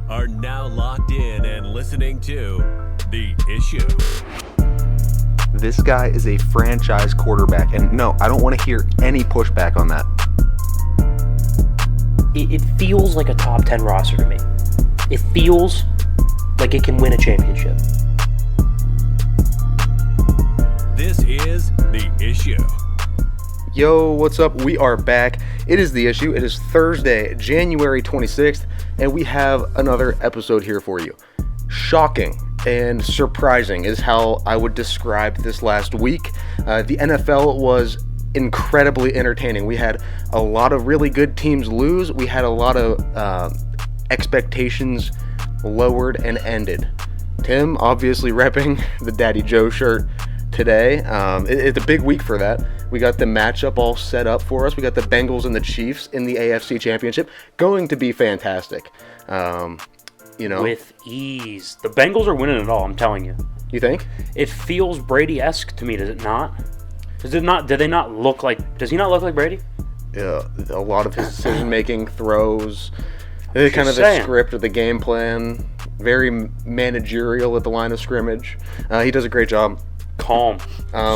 are now locked in and listening to The Issue. This guy is a franchise quarterback, and no, I don't want to hear any pushback on that. It feels like a top 10 roster to me. It feels like it can win a championship. This is The Issue. Yo, what's up? We are back. It is The Issue. It is Thursday, January 26th, and we have another episode here for you. Shocking and surprising is how I would describe this last week. The NFL was incredibly entertaining. We had a lot of really good teams lose. We had a lot of expectations lowered and ended. Tim obviously repping the Daddy Joe shirt today. It's a big week for that. We got the matchup all set up for us. We got the Bengals and the Chiefs in the AFC Championship. Going to be fantastic. With ease. The Bengals are winning it all, I'm telling you. You think? It feels Brady-esque to me, does it not? Does he not look like Brady? Yeah, a lot of his decision-making throws, kind of the script or the game plan, very managerial at the line of scrimmage. He does a great job. Calm.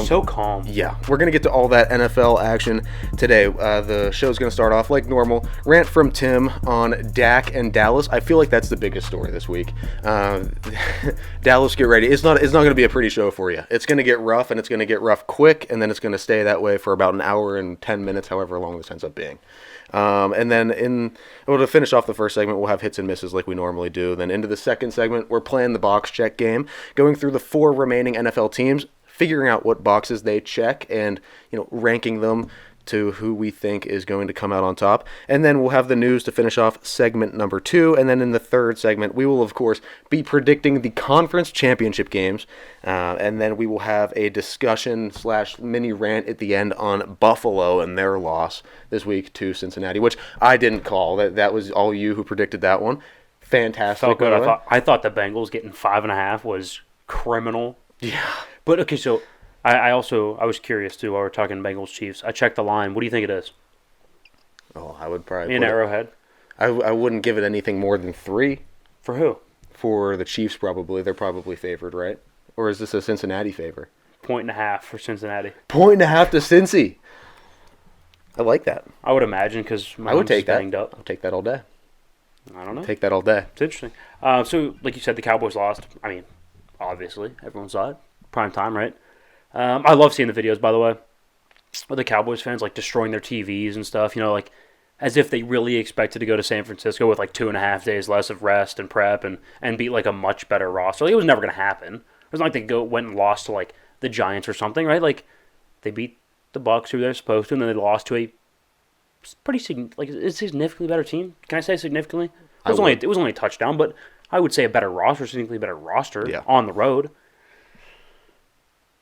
So calm. Yeah, we're going to get to all that NFL action today. The show's going to start off like normal. Rant from Tim on Dak and Dallas. I feel like that's the biggest story this week. Dallas, get ready. It's not going to be a pretty show for you. It's going to get rough, and it's going to get rough quick, and then it's going to stay that way for about an hour and 10 minutes, however long this ends up being. And then to finish off the first segment, we'll have hits and misses like we normally do. Then into the second segment, we're playing the box check game, going through the 4 remaining NFL teams, figuring out what boxes they check and, ranking them to who we think is going to come out on top. And then we'll have the news to finish off segment number 2. And then in the third segment, we will, of course, be predicting the conference championship games. And then we will have a discussion / mini rant at the end on Buffalo and their loss this week to Cincinnati, which I didn't call. That was all you who predicted that one. Fantastic. Felt good. I thought the Bengals getting 5.5 was criminal. Yeah. But, okay, so I was curious, too, while we're talking Bengals Chiefs. I checked the line. What do you think it is? Oh, I would probably in Arrowhead. I wouldn't give it anything more than 3. For who? For the Chiefs, probably. They're probably favored, right? Or is this a Cincinnati favor? 1.5 for Cincinnati. 1.5 to Cincy. I like that. I would imagine because I would take that. Up. I would take that all day. I don't know. Take that all day. It's interesting. So, like you said, the Cowboys lost. I mean, obviously, everyone saw it. Prime time, right? I love seeing the videos, by the way, of the Cowboys fans destroying their TVs and stuff. As if they really expected to go to San Francisco with 2.5 days less of rest and prep and beat a much better roster. It was never going to happen. It was not like they went and lost to the Giants or something, right? They beat the Bucs who they're supposed to, and then they lost to a pretty significantly better team. Can I say significantly? It was only a touchdown, but I would say a better roster, significantly better roster on the road.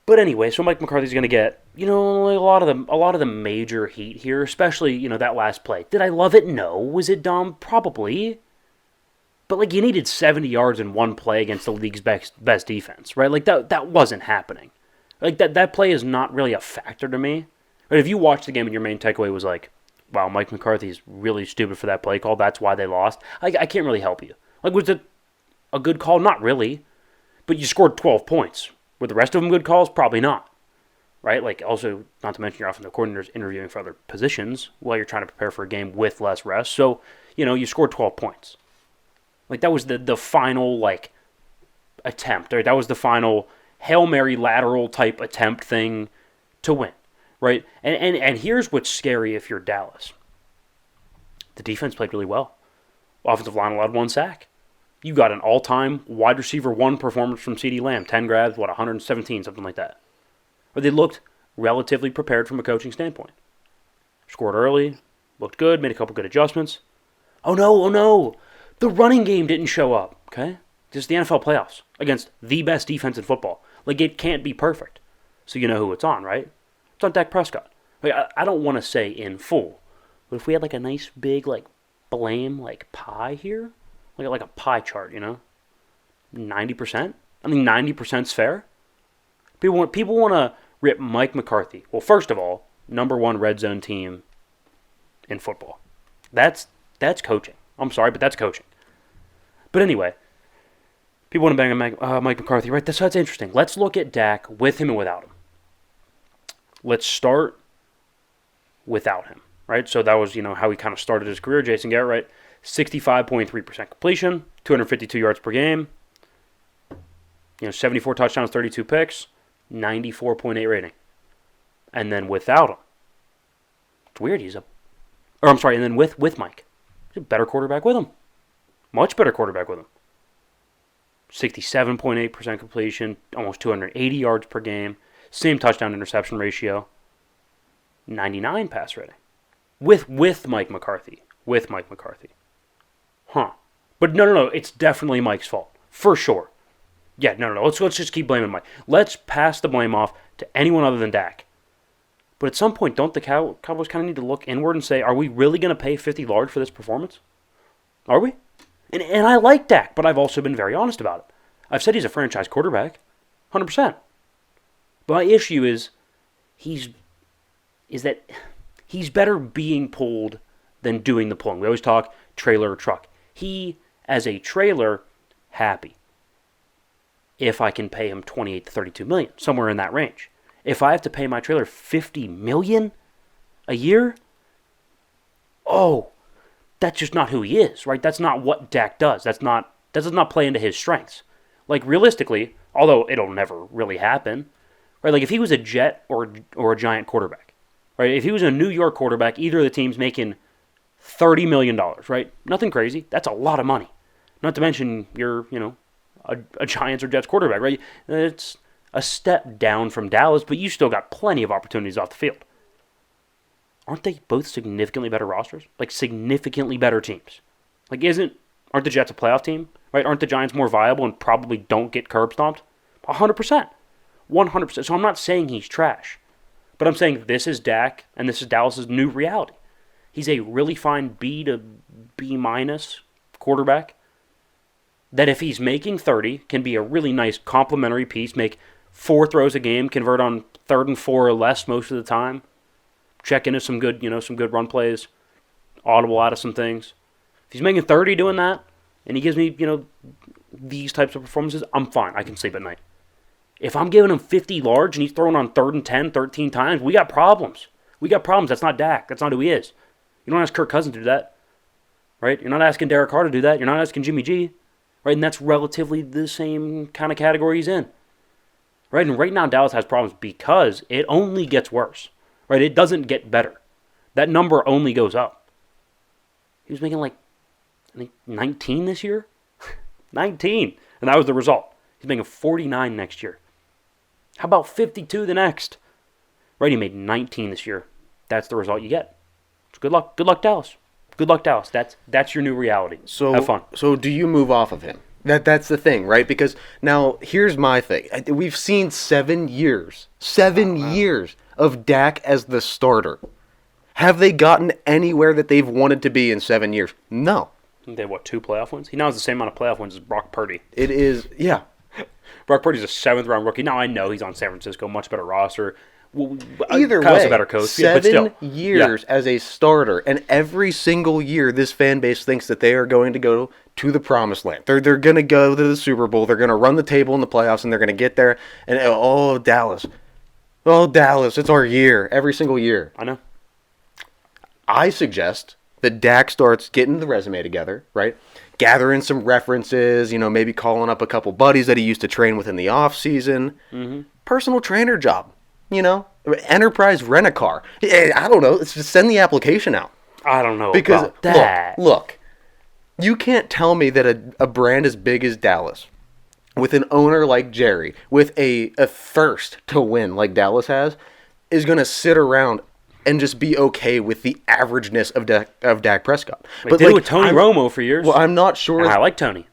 But anyway, so Mike McCarthy's going to get, a lot of the major heat here, especially, that last play. Did I love it? No. Was it dumb? Probably. But, you needed 70 yards in one play against the league's best defense, right? That wasn't happening. That play is not really a factor to me. But if you watch the game and your main takeaway was wow, Mike McCarthy's really stupid for that play call, that's why they lost, I can't really help you. Was it a good call? Not really. But you scored 12 points. Were the rest of them good calls? Probably not. Right? Also, not to mention your offensive coordinators interviewing for other positions while you're trying to prepare for a game with less rest. So, you scored 12 points. That was the final, attempt. Right? That was the final Hail Mary lateral type attempt thing to win. Right? And here's what's scary if you're Dallas. The defense played really well. Offensive line allowed 1 sack. You got an all-time wide receiver 1 performance from CeeDee Lamb. 10 grabs, 117, something like that. But they looked relatively prepared from a coaching standpoint. Scored early, looked good, made a couple good adjustments. Oh no. The running game didn't show up, okay? Just the NFL playoffs against the best defense in football. It can't be perfect. So you know who it's on, right? It's on Dak Prescott. I don't want to say in full, but if we had a nice big blame pie here, like a pie chart, 90%? I mean, 90%'s fair. People want to rip Mike McCarthy. Well, first of all, number 1 red zone team in football. That's coaching. I'm sorry, but that's coaching. But anyway, people want to bang on Mike McCarthy, right? That's interesting. Let's look at Dak with him and without him. Let's start without him, right? So that was, how he kind of started his career. Jason Garrett, right? 65.3% completion, 252 yards per game, 74 touchdowns, 32 picks, 94.8 rating. And then without him, it's weird. And then with Mike, he's a better quarterback with him. Much better quarterback with him. 67.8% completion, almost 280 yards per game, same touchdown interception ratio, 99 pass rating. With Mike McCarthy. With Mike McCarthy. Huh. But no, it's definitely Mike's fault. For sure. Yeah, no. Let's just keep blaming Mike. Let's pass the blame off to anyone other than Dak. But at some point, don't the Cowboys kind of need to look inward and say, are we really going to pay 50 large for this performance? Are we? And I like Dak, but I've also been very honest about it. I've said he's a franchise quarterback. 100%. But my issue is that he's better being pulled than doing the pulling. We always talk trailer or truck. He, as a trailer, happy if I can pay him 28 to 32 million, somewhere in that range. If I have to pay my trailer 50 million a year, that's just not who he is, right? That's not what Dak does. That does not play into his strengths. Like, realistically, although it'll never really happen, right? Like, if he was a Jet or a Giant quarterback, right? If he was a New York quarterback, either of the teams making $30 million, right? Nothing crazy. That's a lot of money. Not to mention you're, a Giants or Jets quarterback, right? It's a step down from Dallas, but you still got plenty of opportunities off the field. Aren't they both significantly better rosters? Like, significantly better teams. Like, aren't the Jets a playoff team? Right? Aren't the Giants more viable and probably don't get curb stomped? 100%. 100%. So I'm not saying he's trash. But I'm saying this is Dak, and this is Dallas's new reality. He's a really fine B to B minus quarterback that if he's making 30, can be a really nice complementary piece, make 4 throws a game, convert on 3rd and 4 or less most of the time, check into some good run plays, audible out of some things. If he's making 30 doing that, and he gives me, these types of performances, I'm fine. I can sleep at night. If I'm giving him 50 large and he's throwing on 3rd and 10, 13 times, we got problems. That's not Dak. That's not who he is. You don't ask Kirk Cousins to do that, right? You're not asking Derek Carr to do that. You're not asking Jimmy G, right? And that's relatively the same kind of category he's in, right? And right now Dallas has problems because it only gets worse, right? It doesn't get better. That number only goes up. He was making I think 19 this year. 19. And that was the result. He's making 49 next year. How about 52 the next? Right, he made 19 this year. That's the result you get. So good luck. Good luck, Dallas. Good luck, Dallas. That's your new reality. So have fun. So do you move off of him? That's the thing, right? Because now here's my thing. We've seen 7 years of Dak as the starter. Have they gotten anywhere that they've wanted to be in 7 years? No. They have, 2 playoff wins? He now has the same amount of playoff wins as Brock Purdy. It is, yeah. Brock Purdy's a 7th-round rookie. Now, I know he's on San Francisco, much better roster. Either Kyle's way, a better coach. 7 years as a starter, and every single year this fan base thinks that they are going to go to the promised land. They're going to go to the Super Bowl. They're going to run the table in the playoffs, and they're going to get there. And, Dallas. Oh, Dallas, it's our year. Every single year. I know. I suggest that Dak starts getting the resume together, right? Gathering some references, maybe calling up a couple buddies that he used to train with in the offseason. Mm-hmm. Personal trainer job, enterprise rent-a-car. I don't know. Let's just send the application out. I don't know about that. Look, you can't tell me that a brand as big as Dallas, with an owner like Jerry, with a thirst to win like Dallas has, is going to sit around and just be okay with the averageness of Dak Prescott. They did it with Tony Romo for years. Well, I'm not sure. And I like Tony.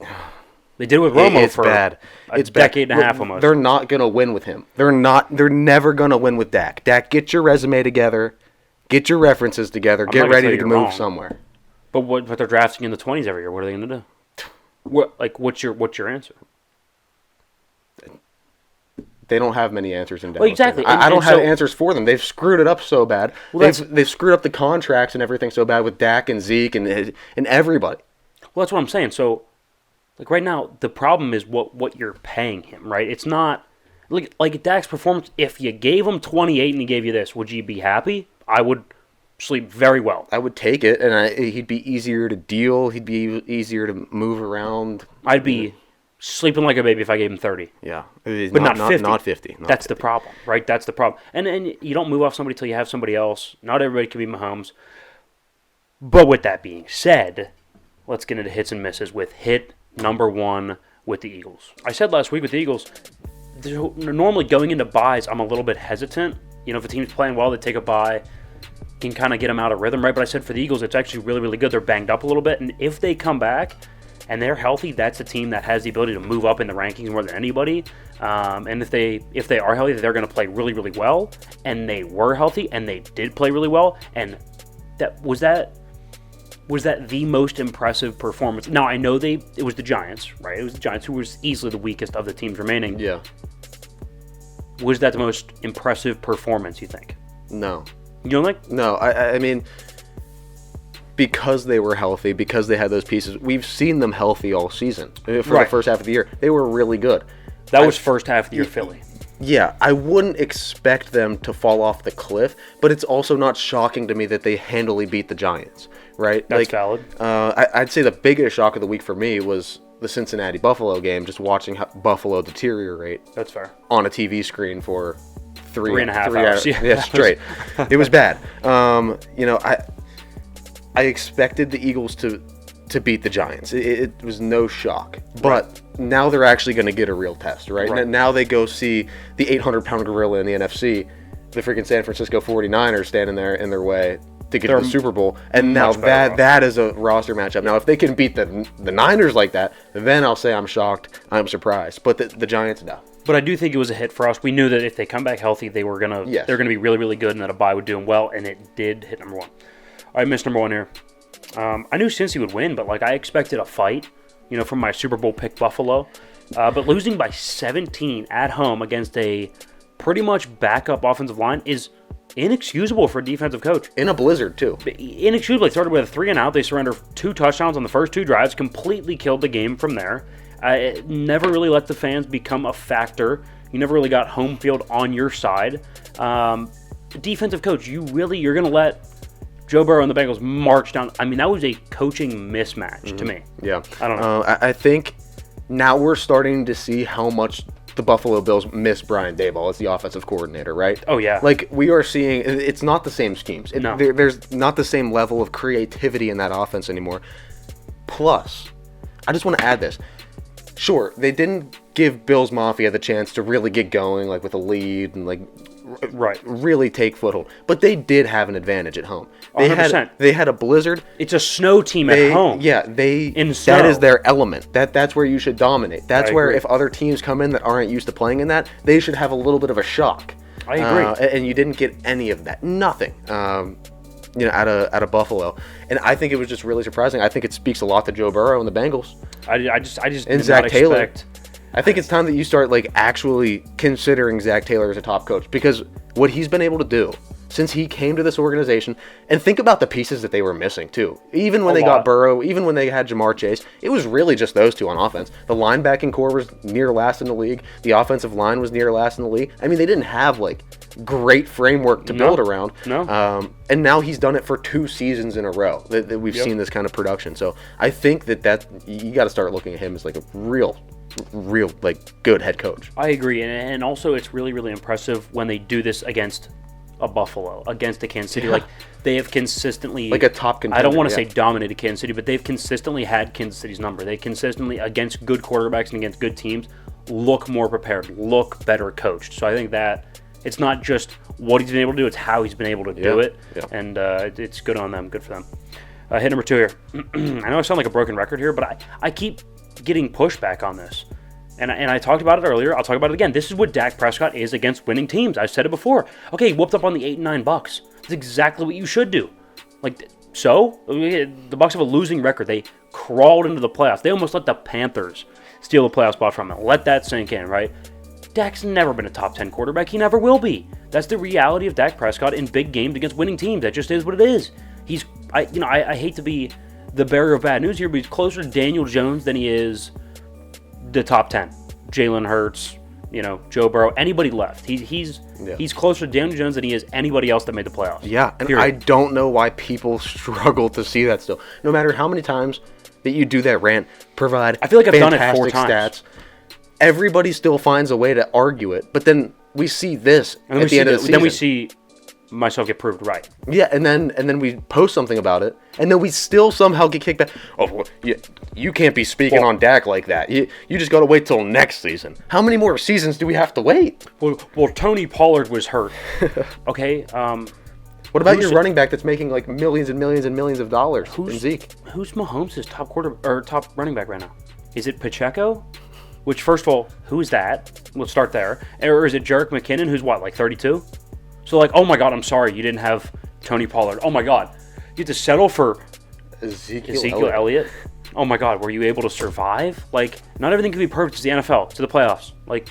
They did it with Romo for bad. a decade and a half almost. They're not going to win with him. They're never going to win with Dak. Dak, get your resume together. Get your references together. Get ready to move somewhere. But they're drafting in the 20s every year. What are they going to do? What's your answer? They don't have many answers in Dallas. Well, exactly. I don't have answers for them. They've screwed it up so bad. Well, they've screwed up the contracts and everything so bad with Dak and Zeke and everybody. Well, that's what I'm saying. So, Like right now, the problem is what you're paying him, right? It's not like Dak's performance. If you gave him 28 and he gave you this, would you be happy? I would sleep very well. I would take it, and he'd be easier to deal. He'd be easier to move around. I'd be sleeping like a baby if I gave him 30. Yeah, but not 50. Not 50. That's the problem, right? That's the problem. And you don't move off somebody till you have somebody else. Not everybody can be Mahomes. But with that being said, let's get into hits and misses with hit number 1 with the Eagles. I said last week with the Eagles, normally going into buys, I'm a little bit hesitant. If a team's playing well, they take a bye, can kind of get them out of rhythm, right? But I said for the Eagles, it's actually really, really good. They're banged up a little bit, and if they come back and they're healthy, that's a team that has the ability to move up in the rankings more than anybody. And if they are healthy, they're going to play really, really well. And they were healthy, and they did play really well. And was that the most impressive performance? Now, I know it was the Giants, right? It was the Giants who was easily the weakest of the teams remaining. Yeah. Was that the most impressive performance, you think? No. You don't think? No, I mean, because they were healthy, because they had those pieces, we've seen them healthy all season. For the first half of the year, they were really good. That was first half of the year Philly. Yeah, I wouldn't expect them to fall off the cliff, but it's also not shocking to me that they handily beat the Giants, right? That's valid. I'd say the biggest shock of the week for me was the Cincinnati Buffalo game, just watching Buffalo deteriorate. That's fair. On a TV screen for three and a half hours. Yeah, straight. It was bad. I expected the Eagles to beat the Giants. It was no shock. But now they're actually going to get a real test, right? Now they go see the 800-pound gorilla in the NFC, the freaking San Francisco 49ers standing there in their way to get to the Super Bowl. And now that is a roster matchup. Now, if they can beat the Niners like that, then I'll say I'm shocked, I'm surprised. But the Giants, no. But I do think it was a hit for us. We knew that if they come back healthy, they're gonna be really, really good, and that a bye would do them well, and it did hit number 1. All right, miss number 1 here. I knew Cincy would win, but I expected a fight, from my Super Bowl pick Buffalo. But losing by 17 at home against a pretty much backup offensive line is inexcusable for a defensive coach. In a blizzard, too. Inexcusable. They started with a 3-and-out. They surrendered 2 touchdowns on the first 2 drives, completely killed the game from there. It never really let the fans become a factor. You never really got home field on your side. Defensive coach, you're going to let Joe Burrow and the Bengals march down. I mean, that was a coaching mismatch to me. Yeah. I don't know. I think now we're starting to see how much the Buffalo Bills miss Brian Daboll as the offensive coordinator, right? Oh, yeah. We are seeing, it's not the same schemes. No. There's not the same level of creativity in that offense anymore. Plus, I just want to add this. Sure, they didn't give Bills Mafia the chance to really get going, with a lead and really take foothold. But they did have an advantage at home. They 100%. had a blizzard. It's a snow team at home. Yeah, that is their element. That's where you should dominate. That's where if other teams come in that aren't used to playing in that, they should have a little bit of a shock. I agree. And you didn't get any of that. Nothing. Out of Buffalo, and I think it was just really surprising. I think it speaks a lot to Joe Burrow and the Bengals. I just and did Zach not Taylor. expect. I think it's time that you start actually considering Zach Taylor as a top coach, because what he's been able to do since he came to this organization, and think about the pieces that they were missing too. Even when they got Burrow, even when they had Jamar Chase, it was really just those two on offense. The linebacking core was near last in the league. The offensive line was near last in the league. I mean, they didn't have great framework to build around. No. And now he's done it for 2 seasons in a row that we've seen this kind of production. So I think that you got to start looking at him as a real good head coach. I agree, and also it's really, really impressive when they do this against a Buffalo, against a Kansas City. They have consistently, a top contender. I don't want to say dominated Kansas City, but they've consistently had Kansas City's number. They consistently, against good quarterbacks and against good teams, look more prepared, look better coached. So I think that it's not just what he's been able to do, it's how he's been able to do it. Yeah. And it's good on them, good for them. Hit number 2 here. I know I sound like a broken record here, but I keep getting pushback on this. And I talked about it earlier. I'll talk about it again. This is what Dak Prescott is against winning teams. I've said it before. Okay, he whooped up on the 8-9 Bucks. That's exactly what you should do. So the Bucks have a losing record. They crawled into the playoffs. They almost let the Panthers steal the playoff spot from them. Let that sink in, right? Dak's never been a top 10 quarterback. He never will be. That's the reality of Dak Prescott in big games against winning teams. That just is what it is. I hate to be the bearer of bad news here, but he's closer to Daniel Jones than he is the top 10. Jalen Hurts, Joe Burrow, anybody left. He's closer to Daniel Jones than he is anybody else that made the playoffs. Yeah, and Period. I don't know why people struggle to see that still. No matter how many times that you do that rant, provide I feel like I've done it 4 fantastic times. stats, everybody still finds a way to argue it. But then we see this at the end of the season. Then we see myself get proved right. Yeah, and then we post something about it, and then we still somehow get kicked back. Oh, well, you can't be speaking on Dak like that. You just got to wait till next season. How many more seasons do we have to wait? Well, Tony Pollard was hurt. Okay. What about your running back that's making like millions and millions and millions of dollars in Zeke? Who's Mahomes' top running back right now? Is it Pacheco? Which, first of all, who's that? Let's start there. Or is it Jerick McKinnon, who's what, like 32? So, like, oh my God, I'm sorry, you didn't have Tony Pollard. Oh my God, you had to settle for Ezekiel Elliott. Oh my God, were you able to survive? Like, not everything can be perfect. It's the NFL. It's the playoffs. Like,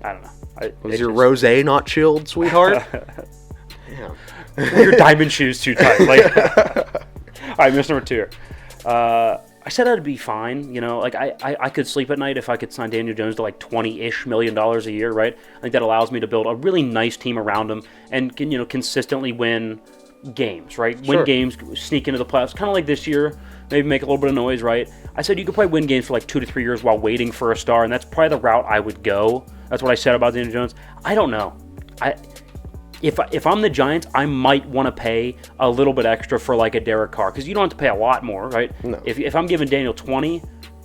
I don't know. Was your rosé not chilled, sweetheart? Damn. Your diamond shoes too tight. Like, all right, miss number 2 here. I said I'd be fine. Like I could sleep at night if I could sign Daniel Jones to like $20-ish million a year, right? I think that allows me to build a really nice team around him and can, consistently win games, right? Sure. Win games, sneak into the playoffs, kind of like this year. Maybe make a little bit of noise, right? I said you could probably win games for like 2 to 3 years while waiting for a star, and that's probably the route I would go. That's what I said about Daniel Jones. I don't know. If I'm the Giants, I might want to pay a little bit extra for like a Derek Carr, because you don't have to pay a lot more, right? No. If I'm giving Daniel 20,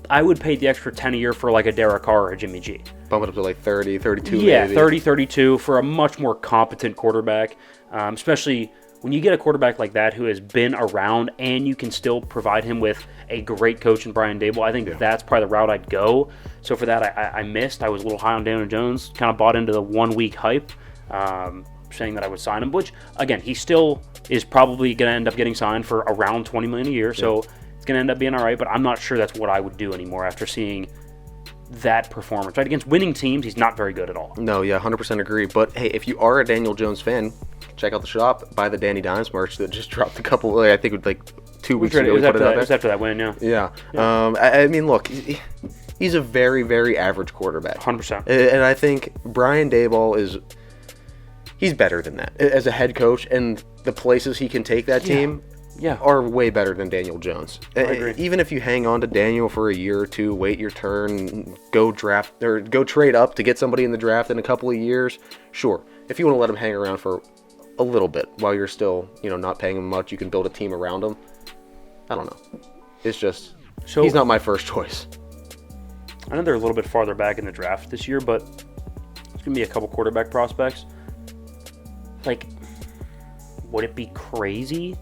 I would pay the extra 10 a year for like a Derek Carr or a Jimmy G. Bump it up to like 30, 32 Yeah, maybe. 30, 32 for a much more competent quarterback, especially when you get a quarterback like that who has been around and you can still provide him with a great coach in Brian Daboll. I think that's probably the route I'd go. So for that, I missed. I was a little high on Daniel Jones, kind of bought into the 1 week hype. Saying that I would sign him, which, again, he still is probably going to end up getting signed for around $20 million a year, so it's going to end up being all right, but I'm not sure that's what I would do anymore after seeing that performance. Right, against winning teams, he's not very good at all. No, yeah, 100% agree, but hey, if you are a Daniel Jones fan, check out the shop, buy the Danny Dimes merch that just dropped a couple, I think it was like 2 weeks ago. It was after that win, yeah. Yeah. I mean, look, he's a very, very average quarterback. 100%. And I think Brian Daboll he's better than that as a head coach, and the places he can take that team are way better than Daniel Jones. I agree. Even if you hang on to Daniel for a year or two, wait your turn, go draft or go trade up to get somebody in the draft in a couple of years, sure. If you want to let him hang around for a little bit while you're still, not paying him much, you can build a team around him. I don't know. It's just he's not my first choice. I know they're a little bit farther back in the draft this year, but there's going to be a couple quarterback prospects. Like, would it be crazy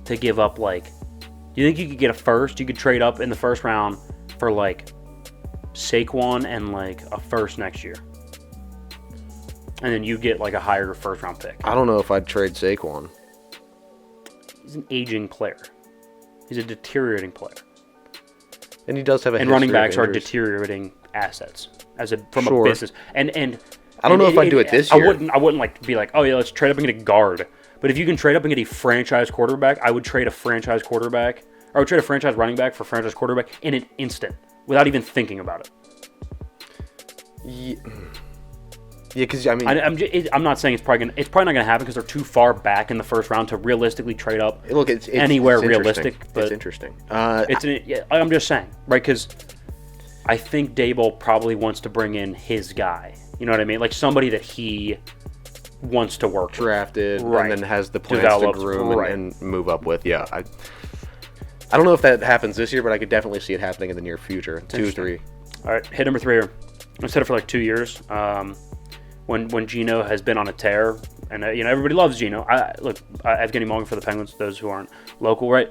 to give up, like, you think you could get a first? You could trade up in the first round for, like, Saquon and, like, a first next year. And then you get, like, a higher first-round pick. I don't know if I'd trade Saquon. He's an aging player. He's a deteriorating player. And he does have a history and running backs of are injuries. deteriorating assets from a business. And I don't know if I'd do it this year. I wouldn't like be like, oh yeah, let's trade up and get a guard. But if you can trade up and get a franchise quarterback, I would trade a franchise quarterback, or I would trade a franchise running back for franchise quarterback in an instant, without even thinking about it. Yeah, because I mean, I'm not saying it's probably not going to happen because they're too far back in the first round to realistically trade up. Look, it's anywhere it's realistic. But it's interesting. I'm just saying, right? Because I think Daboll probably wants to bring in his guy. You know what I mean? Like somebody that he wants to work drafted with. Right. And then has the plans Developed, to groom right. and move up with. Yeah, I don't know if that happens this year, but I could definitely see it happening in the near future. 2, 3. All right, hit number 3 here. I said it for like 2 years. When Geno has been on a tear, and everybody loves Geno. Evgeny Malkin for the Penguins. Those who aren't local, right?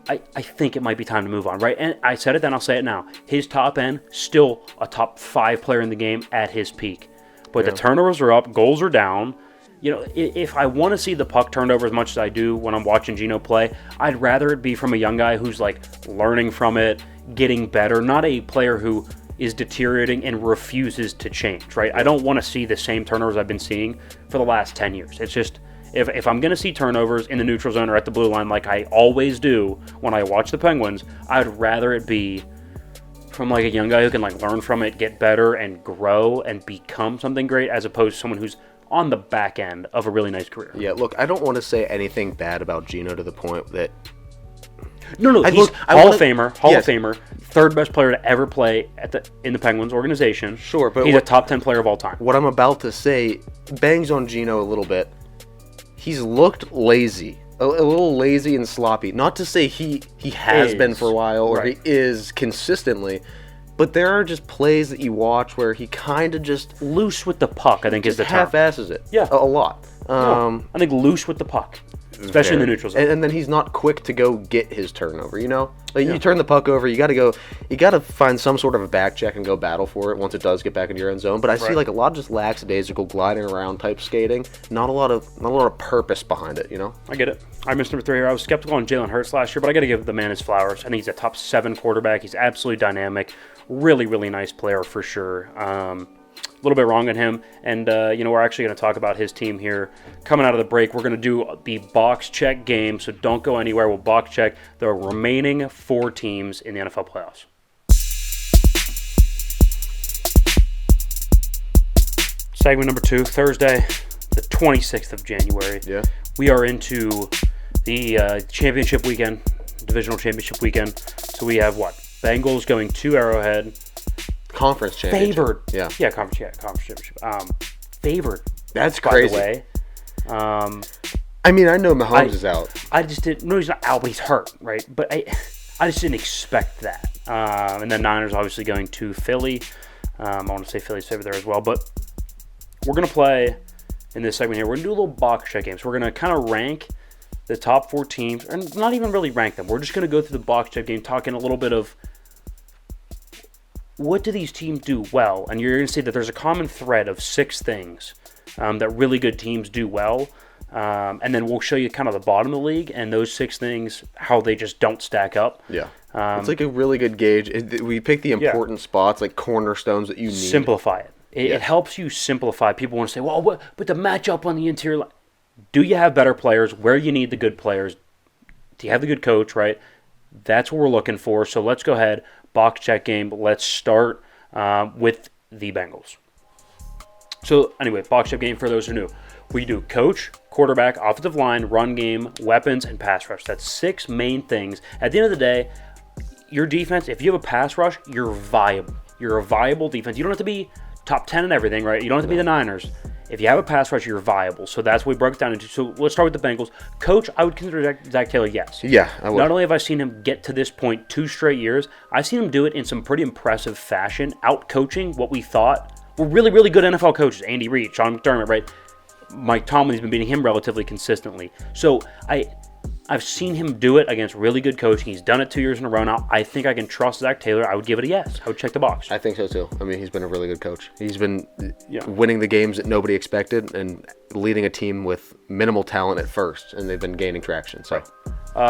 I think it might be time to move on, right? And I said it then, I'll say it now. His top end, still a top 5 player in the game at his peak. But the turnovers are up, goals are down. If I want to see the puck turned over as much as I do when I'm watching Geno play, I'd rather it be from a young guy who's like learning from it, getting better, not a player who is deteriorating and refuses to change, right? I don't want to see the same turnovers I've been seeing for the last 10 years. It's just, if I'm going to see turnovers in the neutral zone or at the blue line like I always do when I watch the Penguins, I'd rather it be from like a young guy who can like learn from it, get better, and grow and become something great, as opposed to someone who's on the back end of a really nice career. Yeah, look, I don't want to say anything bad about Geno to the point that... No, he's Hall of Famer, third best player to ever play in the Penguins organization. Sure, but he's a top 10 player of all time. What I'm about to say bangs on Geno a little bit. He's looked lazy, a little lazy and sloppy. Not to say he has been for a while or he is consistently, but there are just plays that you watch where he kind of just loose with the puck, I think is the term. Half-asses it. Yeah, a lot. I think loose with the puck. Especially in the neutral zone. And then he's not quick to go get his turnover, you know? Like, you turn the puck over, you got to find some sort of a back check and go battle for it once it does get back into your end zone. But I see like a lot of just lackadaisical gliding around type skating. Not a lot of purpose behind it, you know? I get it. I missed number 3 here. I was skeptical on Jalen Hurts last year, but I got to give the man his flowers. I think he's a top 7 quarterback. He's absolutely dynamic. Really, really nice player for sure. A little bit wrong on him, and we're actually going to talk about his team here. Coming out of the break, we're going to do the box check game, so don't go anywhere. We'll box check the remaining 4 teams in the NFL playoffs. Segment number 2, Thursday, the 26th of January. Yeah. We are into the championship weekend, divisional championship weekend. So we have what? Bengals going to Arrowhead. Conference championship. Favored. Yeah. Conference championship. Favored. That's crazy. By the way. I mean, I know Mahomes is out. I just didn't. No, he's not out, but he's hurt, right? But I just didn't expect that. And then Niners obviously going to Philly. I want to say Philly's favored there as well. But we're going to play in this segment here. We're going to do a little box check game. So we're going to kind of rank the top 4 teams, and not even really rank them. We're just going to go through the box check game, talking a little bit of what do these teams do well? And you're going to see that there's a common thread of 6 things that really good teams do well. And then we'll show you kind of the bottom of the league and those 6 things, how they just don't stack up. Yeah. It's like a really good gauge. We pick the important spots, like cornerstones that you need. Simplify it. It helps you simplify. People want to say, well, but the matchup on the interior line. Do you have better players? Where you need the good players? Do you have the good coach, right? That's what we're looking for. So let's go ahead. Box check game. Let's start with the Bengals. So anyway, box check game for those who are new. We do coach, quarterback, offensive line, run game, weapons, and pass rush. That's 6 main things. At the end of the day, your defense, if you have a pass rush, you're viable. You're a viable defense. You don't have to be top 10 and everything, right? You don't have to be the Niners. If you have a pass rush, you're viable. So that's what we broke it down into. So let's start with the Bengals. Coach, I would consider Zach Taylor, yes. Yeah, I would. Not only have I seen him get to this point 2 straight years, I've seen him do it in some pretty impressive fashion, out-coaching what we thought were really, really good NFL coaches. Andy Reid, Sean McDermott, right? Mike Tomlin's been beating him relatively consistently. So I've seen him do it against really good coaching. He's done it 2 years in a row now. I think I can trust Zach Taylor. I would give it a yes. I would check the box. I think so too. I mean, he's been a really good coach. He's been winning the games that nobody expected and leading a team with minimal talent at first, and they've been gaining traction. So,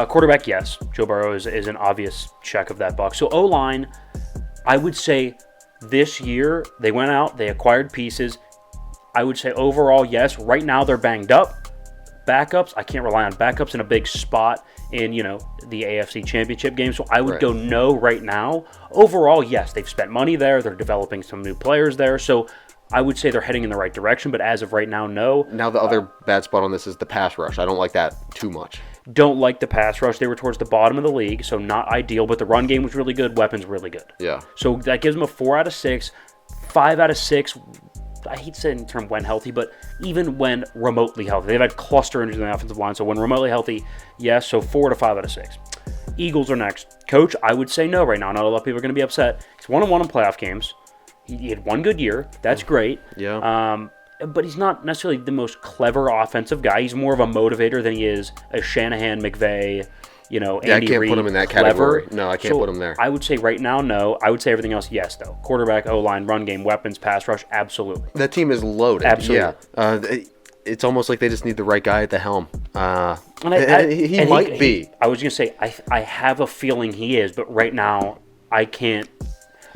quarterback, yes. Joe Burrow is an obvious check of that box. So O-line, I would say this year they went out, they acquired pieces. I would say overall, yes. Right now they're banged up. Backups, I can't rely on backups in a big spot in, the AFC Championship game. So I would go no right now. Overall, yes, they've spent money there. They're developing some new players there. So I would say they're heading in the right direction. But as of right now, no. Now the other bad spot on this is the pass rush. I don't like that too much. Don't like the pass rush. They were towards the bottom of the league, so not ideal. But the run game was really good. Weapons really good. Yeah. So that gives them a 4 out of 6. 5 out of 6. I hate saying the term when healthy, but even when remotely healthy. They've had cluster injuries in the offensive line, so when remotely healthy, yes, so 4 to 5 out of 6. Eagles are next. Coach, I would say no right now. Not a lot of people are going to be upset. He's 1-1 in playoff games. He had 1 good year. That's great. Yeah. But he's not necessarily the most clever offensive guy. He's more of a motivator than he is a Shanahan, McVay, Andy I can't Reid, put him in that clever. category. No, I can't put him there. I would say right now, no. I would say everything else, yes, though. Quarterback, O-line, run game, weapons, pass rush, absolutely. That team is loaded. Absolutely. Yeah. It's almost like they just need the right guy at the helm. He might be. I was going to say, I have a feeling he is, but right now, I can't.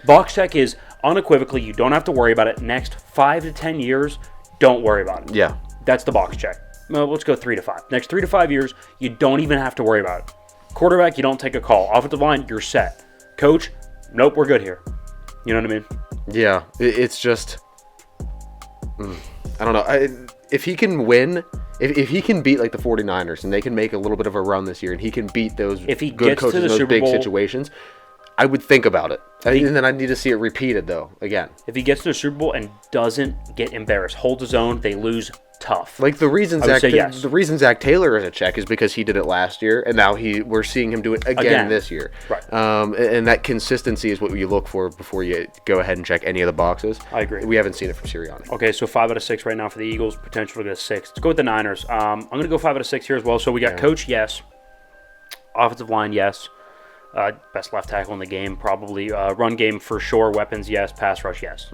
Box check is unequivocally, you don't have to worry about it. Next 5 to 10 years, don't worry about it. Yeah. That's the box check. Well, let's go 3 to 5. Next 3 to 5 years, you don't even have to worry about it. Quarterback, you don't take a call. Offensive line, you're set. Coach, nope, we're good here. You know what I mean? Yeah, it's just, I don't know. If he can win, if he can beat like the 49ers and they can make a little bit of a run this year and he can beat those If he good gets to coaches the in those Super big Bowl, situations, I would think about it. And then I need to see it repeated though, again. if he gets to the Super Bowl and doesn't get embarrassed, holds his own, they lose tough. Like the reason yes. the reason Zach Taylor is a check is because he did it last year, and now we're seeing him do it again this year. Right. And that consistency is what you look for before you go ahead and check any of the boxes. I agree. We haven't seen it from Sirianni. Okay, so 5 out of 6 right now for the Eagles. Potential to get a 6. Let's go with the Niners. I'm going to go 5 out of 6 here as well. So we got coach, yes. Offensive line, yes. Best left tackle in the game, probably. Run game for sure. Weapons, yes. Pass rush, yes.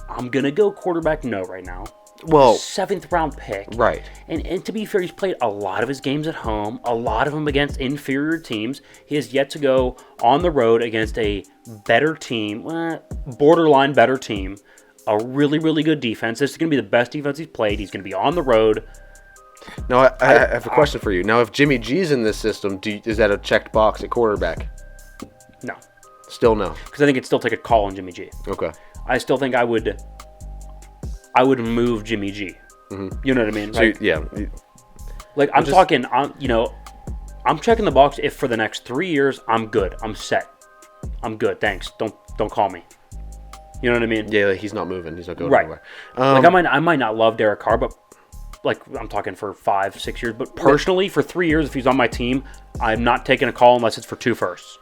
I'm going to go quarterback, no, right now. Well, 7th round pick. right. And to be fair, he's played a lot of his games at home, a lot of them against inferior teams. He has yet to go on the road against a better team, borderline better team, a really, really good defense. This is going to be the best defense he's played. He's going to be on the road. Now, I have a question for you. Now, if Jimmy G's in this system, is that a checked box at quarterback? No. Still no. Because I think it'd still take a call on Jimmy G. Okay. I still think I would move Jimmy G. You know what I mean? So, Like, yeah. like I'm talking, I'm checking the box if for the next 3 years I'm good. I'm set. I'm good. Thanks. Don't call me. You know what I mean? Yeah, like he's not moving. He's not going Right. anywhere. Like I might not love Derek Carr, but like I'm talking for 5-6 years. But personally, for 3 years, if he's on my team, I'm not taking a call unless it's for 2 firsts.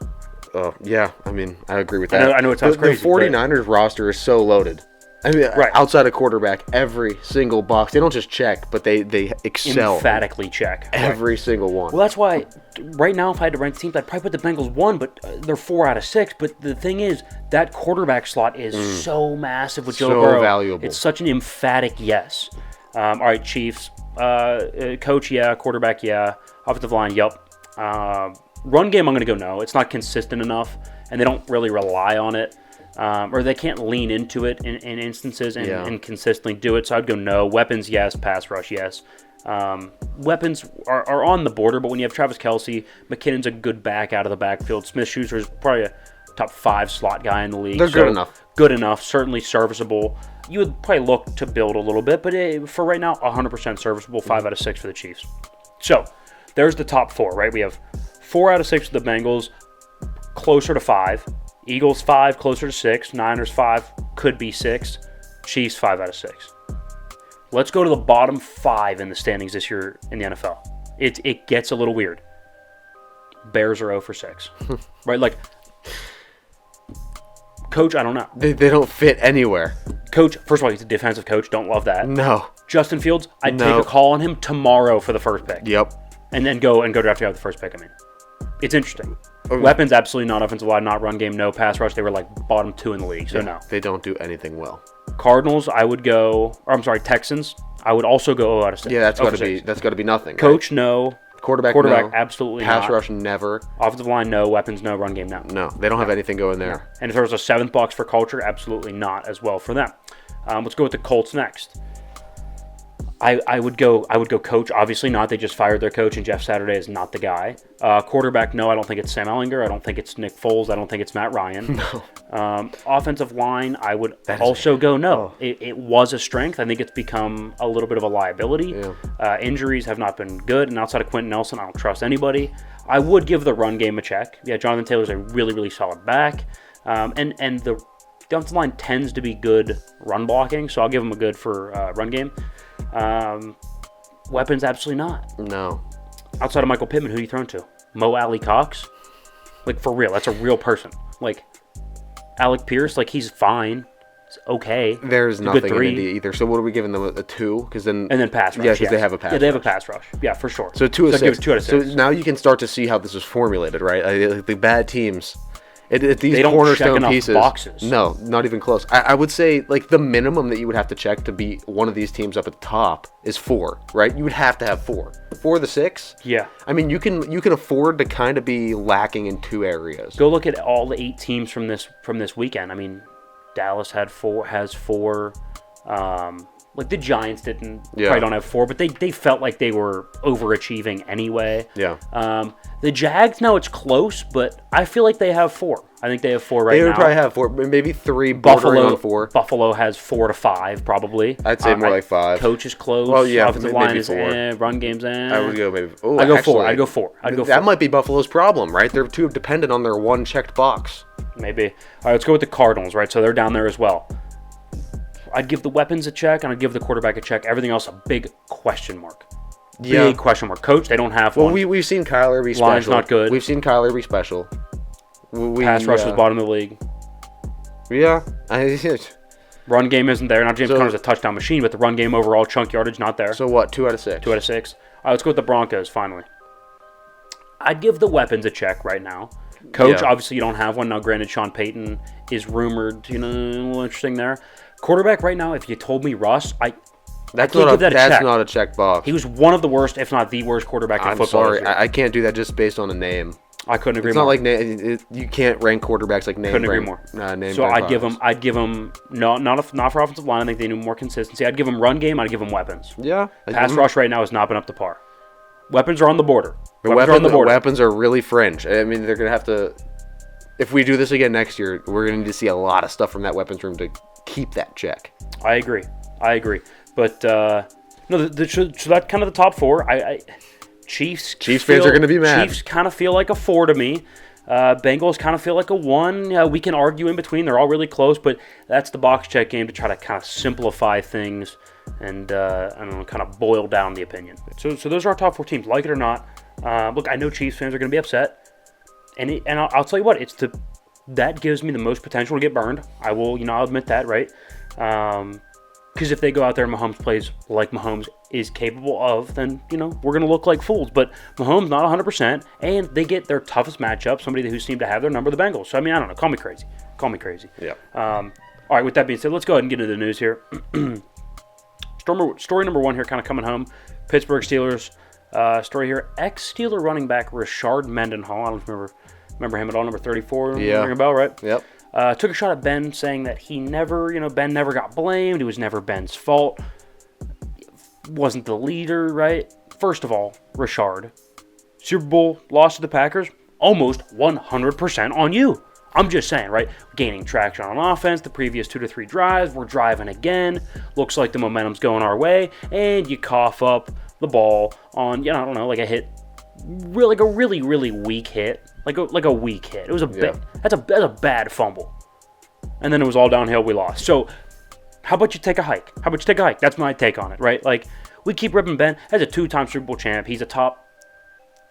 Yeah, I mean, I agree with that. I know it sounds crazy. The 49ers roster is so loaded. I mean, Right. outside of quarterback, every single box, they don't just check, but they excel. Emphatically check. Every single one. Well, that's why right now, if I had to rank teams, I'd probably put the Bengals 1, but they're 4 out of 6. But the thing is, that quarterback slot is so massive with Joe So Burrow. valuable. It's such an emphatic yes. All right, Chiefs. Coach, yeah. Quarterback, yeah. Offensive line, yep. Run game, I'm going to go no. It's not consistent enough, and they don't really rely on it. Or they can't lean into it in instances and consistently do it. So I'd go no. Weapons, yes. Pass rush, yes. Weapons are on the border, but when you have Travis Kelce, McKinnon's a good back out of the backfield. Smith-Schuster's probably a top 5 slot guy in the league. They're good enough. Good enough, certainly serviceable. You would probably look to build a little bit, but for right now, 100% serviceable. 5 out of 6 for the Chiefs. So there's the top 4, right? We have 4 out of 6 for the Bengals, closer to 5. Eagles 5, closer to 6. Niners 5, could be 6. Chiefs 5 out of 6. Let's go to the bottom 5 in the standings this year in the NFL. It gets a little weird. Bears are 0 for 6. Right? Like, coach, I don't know. They don't fit anywhere. Coach, first of all, he's a defensive coach. Don't love that. No. Justin Fields, I'd No. take a call on him tomorrow for the first pick. Yep. And then go draft the guy with the first pick. I mean, it's interesting. Okay. Weapons, absolutely not. Offensive line, not. Run game, no. Pass rush, they were like bottom 2 in the league, so no. They don't do anything well. Cardinals, I would go. Or I'm sorry, Texans, I would also go 0 out of 6. Yeah, that's 0 got for to be 6. that's got to be nothing. Coach, right? no. Quarterback, no. Absolutely Pass not. rush, never. Offensive line, no. Weapons, no. Run game, no. No, they don't have anything going there. And if there was a 7th box for culture, absolutely not as well for them. Let's go with the Colts next. I would go coach, obviously not. They just fired their coach, and Jeff Saturday is not the guy. Quarterback, no. I don't think it's Sam Ehlinger. I don't think it's Nick Foles. I don't think it's Matt Ryan. No. Offensive line, I would also go no. It was a strength. I think it's become a little bit of a liability. Yeah. Injuries have not been good, and outside of Quentin Nelson, I don't trust anybody. I would give the run game a check. Yeah, Jonathan Taylor's a really, really solid back. And the offensive line tends to be good run blocking, so I'll give him a good for run game. Weapons, absolutely not. No. Outside of Michael Pittman, who are you throwing to? Mo Alley Cox? Like, for real, that's a real person. Like, Alec Pierce, like, he's fine. It's okay. There's It's a nothing good in 3. Indy either. So what are we giving them, a 2? Because then And then pass rush. Yeah, because they have a pass. Yeah, they have a rush. pass rush. Yeah, for sure. So 2 out of 6. Give it 2 out of 6. So now you can start to see how this is formulated, right? The bad teams. These They don't check cornerstone enough pieces. boxes. No, not even close. I would say like the minimum that you would have to check to beat one of these teams up at the top is 4, right? You would have to have 4. 4 of the 6. Yeah. I mean, you can afford to kind of be lacking in 2 areas. Go look at all the 8 teams from this weekend. I mean, Dallas has 4. Like, the Giants didn't, Yeah. probably don't have 4, but they felt like they were overachieving anyway. Yeah. The Jags, now it's close, but I feel like they have 4. I think they have 4 right now. They would probably have 4, maybe 3, bordering on 4. Buffalo has 4 to 5, probably. I'd say more like 5. Coach is close. Well, yeah, offensive maybe line is 4. run game's I would go maybe. I'd go 4. I'd go 4. I'd go 4. That might be Buffalo's problem, right? They're too dependent on their one checked box. Maybe. All right, let's go with the Cardinals, right? So they're down there as well. I'd give the weapons a check, and I'd give the quarterback a check. Everything else, a big question mark. Yeah. Big question mark. Coach, they don't have one. Well, we've seen Kyler be special. Line's not good. We've seen Kyler be special. Pass rush was bottom of the league. Yeah. Run game isn't there. Now, James Conner's a touchdown machine, but the run game overall, chunk yardage, not there. So what, 2 out of 6? 2 out of 6. All right, let's go with the Broncos, finally. I'd give the weapons a check right now. Coach, obviously you don't have one. Now, granted, Sean Payton is rumored, a little interesting there. Quarterback right now, if you told me Russ, That's not a check box. He was one of the worst, if not the worst quarterback in football. I'm sorry. I can't do that just based on a name. I couldn't agree more. more. It's not like you can't rank quarterbacks like name. Couldn't agree more. Name so I'd give him not for offensive line. I think they need more consistency. I'd give him run game. I'd give him weapons. Yeah. Pass rush right now has not been up to par. Weapons are on the border. Weapons are really fringe. I mean, they're gonna have to. If we do this again next year, we're gonna need to see a lot of stuff from that weapons room to keep that check. I agree. But no, so that's kind of the top 4. Chiefs fans are going to be mad. Chiefs kind of feel like a 4 to me. Bengals kind of feel like a 1. We can argue in between. They're all really close, but that's the box check game to try to kind of simplify things and I don't know, kind of boil down the opinion. So those are our top 4 teams. Like it or not, look, I know Chiefs fans are going to be upset, and I'll tell you what, that gives me the most potential to get burned. I'll admit that, right? Because if they go out there and Mahomes plays like Mahomes is capable of, then, we're going to look like fools. But Mahomes, not 100%, and they get their toughest matchup, somebody who seemed to have their number, the Bengals. So, I don't know. Call me crazy. Yeah. All right, with that being said, let's go ahead and get into the news here. Story number 1 here, kind of coming home. Pittsburgh Steelers story here. Ex-Steeler running back Rashard Mendenhall. I don't remember him at all, number 34. Yeah. Ring a bell, right? Yep. Took a shot at Ben, saying that he never, Ben never got blamed. It was never Ben's fault. Wasn't the leader, right? First of all, Rashard, Super Bowl loss to the Packers, almost 100% on you. I'm just saying, right? Gaining traction on offense, the previous 2 to 3 drives, we're driving again. Looks like the momentum's going our way, and you cough up the ball on, I don't know, like a hit, like a really, really weak hit. Like a weak hit. It was that's a bad fumble. And then it was all downhill. We lost. So how about you take a hike? That's my take on it, right? Like, we keep ripping Ben as a 2-time Super Bowl champ. He's a top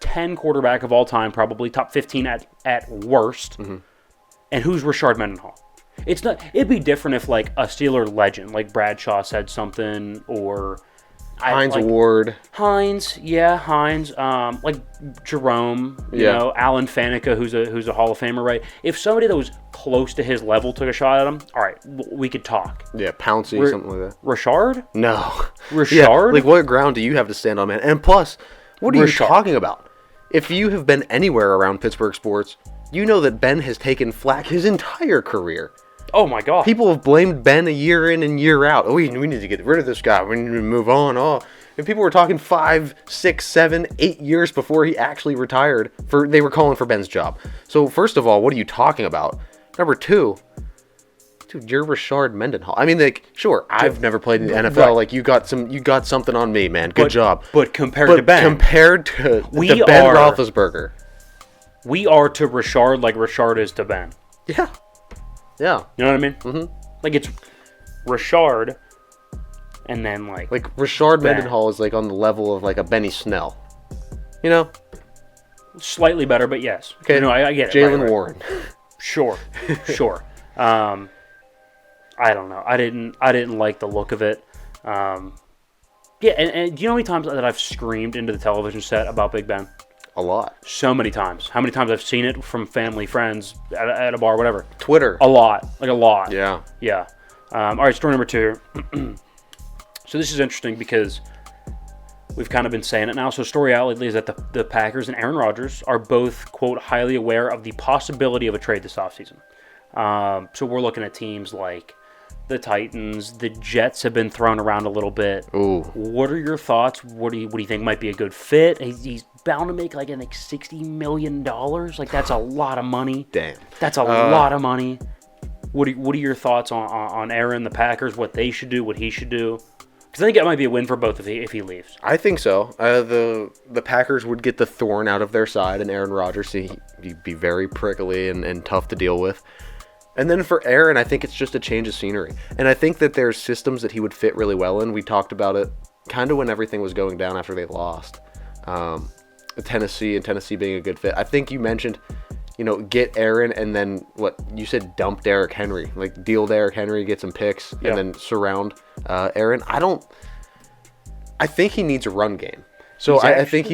10 quarterback of all time, probably top 15 at worst. Mm-hmm. And who's Rashard Mendenhall? It'd be different if like a Steeler legend like Bradshaw said something, or Ward. Hines, like Jerome, Alan Faneca, who's a Hall of Famer, right? If somebody that was close to his level took a shot at him, all right, we could talk. Yeah, Pouncey, something like that. Rashard? No. Rashard? Yeah, like, what ground do you have to stand on, man? And plus, what are you talking about? If you have been anywhere around Pittsburgh sports, you know that Ben has taken flack his entire career. Oh, my God. People have blamed Ben a year in and year out. Oh, we need to get rid of this guy. We need to move on. Oh, and people were talking 5, 6, 7, 8 years before he actually retired. They were calling for Ben's job. So, first of all, what are you talking about? Number 2, dude, you're Rashard Mendenhall. I mean, like, sure, I've never played in the NFL. Right. Like, you got something on me, man. Good job. But compared to Ben Ben Roethlisberger, we are to Rashard like Rashard is to Ben. Yeah. Yeah. You know what I mean? Mm-hmm. Like, it's Rashard, and then, like Rashard Mendenhall is, like, on the level of, like, a Benny Snell. You know? Slightly better, but yes. Okay. I get it. Jalen Warren. Sure. I don't know. I didn't like the look of it. And do you know how many times that I've screamed into the television set about Big Ben? A lot. So many times. How many times I've seen it from family, friends, at a bar, whatever. Twitter. A lot. Like, a lot. Yeah. Yeah. All right, story number 2. So this is interesting because we've kind of been saying it now. So story out lately is that the Packers and Aaron Rodgers are both, quote, highly aware of the possibility of a trade this offseason. So we're looking at teams like the Titans. The Jets have been thrown around a little bit. Ooh. What are your thoughts? What do you think might be a good fit? He's bound to make like $60 million. Like, that's a lot of money. Damn. That's a lot of money. What are your thoughts on Aaron, the Packers, what they should do, what he should do? Because I think it might be a win for both if he leaves. I think so. The Packers would get the thorn out of their side, and Aaron Rodgers, he'd be very prickly and tough to deal with. And then for Aaron, I think it's just a change of scenery. And I think that there's systems that he would fit really well in. We talked about it kind of when everything was going down after they lost. Tennessee being a good fit. I think you mentioned, get Aaron and then what you said, dump Derrick Henry. Like, deal Derrick Henry, get some picks, and then surround Aaron. I think he needs a run game. So I think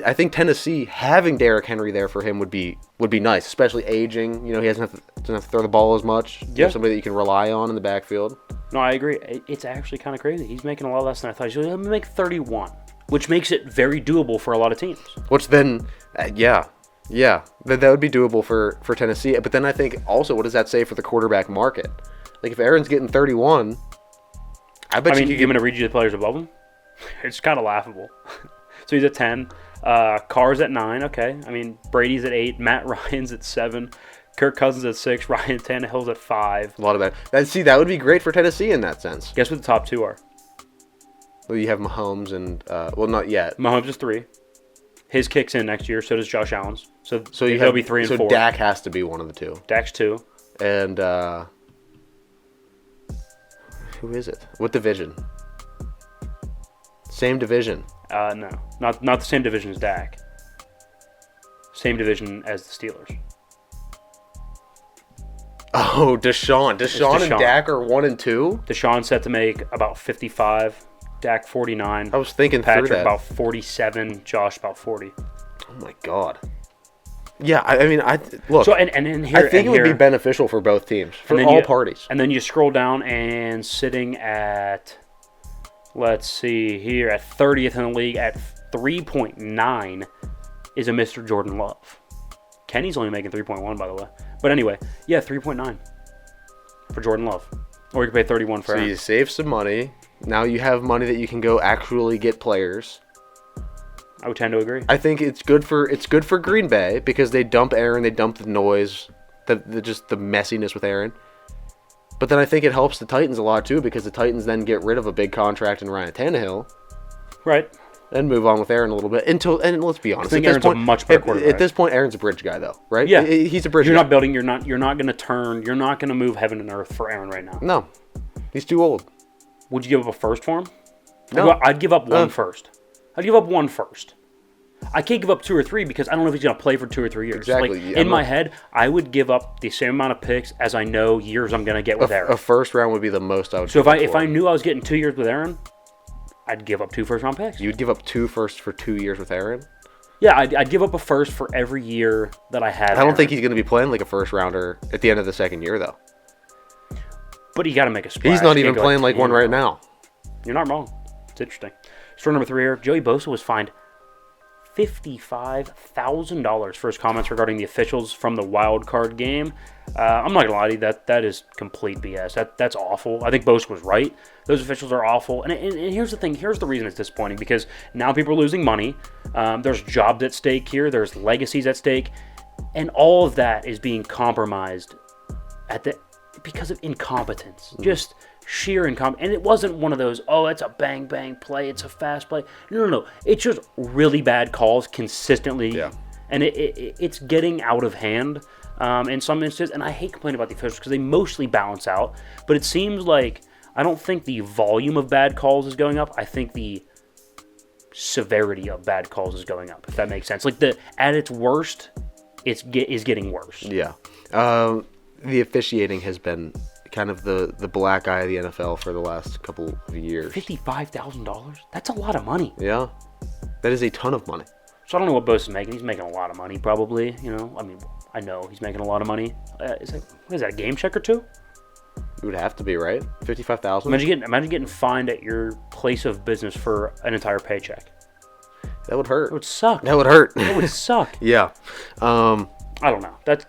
I think Tennessee having Derrick Henry there for him would be nice, especially aging. He doesn't have to throw the ball as much. Yeah. Somebody that you can rely on in the backfield. No, I agree. It's actually kind of crazy. He's making a lot less than I thought. He's going to make 31, which makes it very doable for a lot of teams. Which then, that would be doable for Tennessee. But then I think also, what does that say for the quarterback market? Like, if Aaron's getting 31, I bet you going to read you the players above him? It's kind of laughable. So he's at 10. Carr's at 9. Okay. I mean, Brady's at 8. Matt Ryan's at 7. Kirk Cousins at 6. Ryan Tannehill's at 5. A lot of that. See, that would be great for Tennessee in that sense. Guess what the top 2 are? Well, you have Mahomes and, not yet. Mahomes is 3. His kicks in next year. So does Josh Allen's. So he'll be 3 and 4. So Dak has to be one of the 2. Dak's 2. And, who is it? What division? Same division. No. Not the same division as Dak. Same division as the Steelers. Oh, Deshaun. Deshaun and Dak are 1 and 2? Deshaun's set to make about 55. Dak 49. I was thinking Patrick through that. about 47. Josh about 40. Oh my God. Yeah, I mean, look. So and here, I think it would be beneficial for both teams, for all parties. And then you scroll down and sitting at, let's see here, at 30th in the league at 3.9 is a Mr. Jordan Love. Kenny's only making 3.1, by the way. But anyway, 3.9 for Jordan Love. Or you can pay 31 for him. So you save some money. Now you have money that you can go actually get players. I would tend to agree. I think it's good for Green Bay because they dump Aaron, they dump the noise, just the messiness with Aaron. But then I think it helps the Titans a lot too because the Titans then get rid of a big contract in Ryan Tannehill. Right. And move on with Aaron a little bit and let's be honest. I think Aaron's a much better quarterback. At this point, Aaron's a bridge guy though, right? Yeah. He's a bridge guy. You're not building, you're not going to move heaven and earth for Aaron right now. No. He's too old. Would you give up a first for him? No. I'd give up one first. I'd give up one first. I can't give up 2 or 3 because I don't know if he's going to play for 2 or 3 years. Exactly. Like, in my head, I would give up the same amount of picks as I know years I'm going to get with Aaron. A first round would be the most I would. So if I knew I was getting 2 years with Aaron, I'd give up 2 first round picks. You'd give up 2 firsts for 2 years with Aaron? Yeah, I'd give up a first for every year that I had. I don't think he's going to be playing like a first rounder at the end of the second year though. But you got to make a splash. He's not even playing like one right now. You're not wrong. It's interesting. Story number 3 here. Joey Bosa was fined $55,000 for his comments regarding the officials from the wild card game. I'm not gonna lie to you, that is complete BS. That's awful. I think Bosa was right. Those officials are awful. And here's the thing. Here's the reason it's disappointing because now people are losing money. There's jobs at stake here. There's legacies at stake, and all of that is being compromised because of incompetence. Just sheer incompetence. And it wasn't one of those, it's a bang play, it's a fast play. No. It's just really bad calls consistently. Yeah. And it's getting out of hand in some instances. And I hate complaining about the officials because they mostly balance out. But it seems like I don't think the volume of bad calls is going up. I think the severity of bad calls is going up, if that makes sense. Like at its worst, is getting worse. Yeah. The officiating has been kind of the black eye of the NFL for the last couple of years. $55,000? That's a lot of money. Yeah. That is a ton of money. So I don't know what Bosa's making. He's making a lot of money, probably. I know he's making a lot of money. What is that, a game check or 2? It would have to be, right? $55,000? Imagine getting fined at your place of business for an entire paycheck. That would hurt. It would suck. That would hurt. It would suck. Yeah. I don't know. That's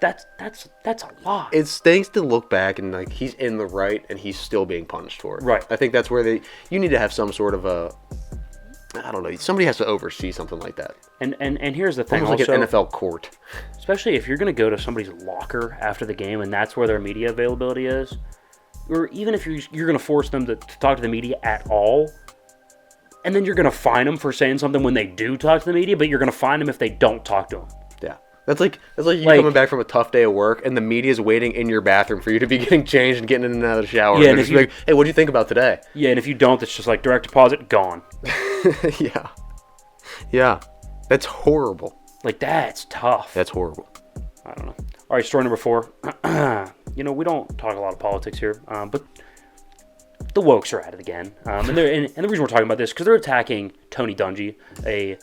a lot. It stinks to look back and like he's in the right and he's still being punished for it. Right. I think that's where you need to have some sort of I don't know. Somebody has to oversee something like that. And here's the thing. Almost also, like an NFL court. especially if you're going to go to somebody's locker after the game and that's where their media availability is, or even if you're going to force them to talk to the media at all, and then you're going to fine them for saying something when they do talk to the media, but you're going to fine them if they don't talk to them. Yeah. That's like you coming back from a tough day of work and the media's waiting in your bathroom for you to be getting changed and getting in and out of the shower. Yeah, and just like, hey, what do you think about today? Yeah, and if you don't, it's just like direct deposit, gone. Yeah. Yeah. That's horrible. Like, that's tough. That's horrible. I don't know. All right, story number 4. We don't talk a lot of politics here, but the wokes are at it again. And the reason we're talking about this, because they're attacking Tony Dungy, I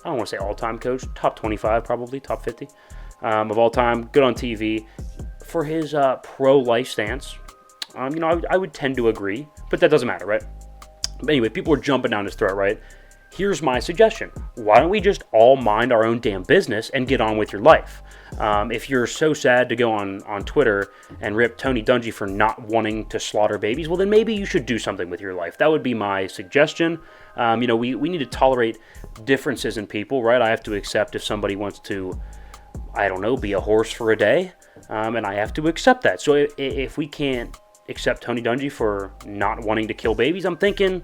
don't want to say all-time coach, top 25 probably, top 50 of all time, good on TV, for his pro-life stance. I would tend to agree, but that doesn't matter, right? But anyway, people are jumping down his throat, right? Here's my suggestion. Why don't we just all mind our own damn business and get on with your life? If you're so sad to go on Twitter and rip Tony Dungy for not wanting to slaughter babies, well, then maybe you should do something with your life. That would be my suggestion. We need to tolerate differences in people, right? I have to accept if somebody wants to, I don't know, be a horse for a day, and I have to accept that. So if we can't accept Tony Dungy for not wanting to kill babies, I'm thinking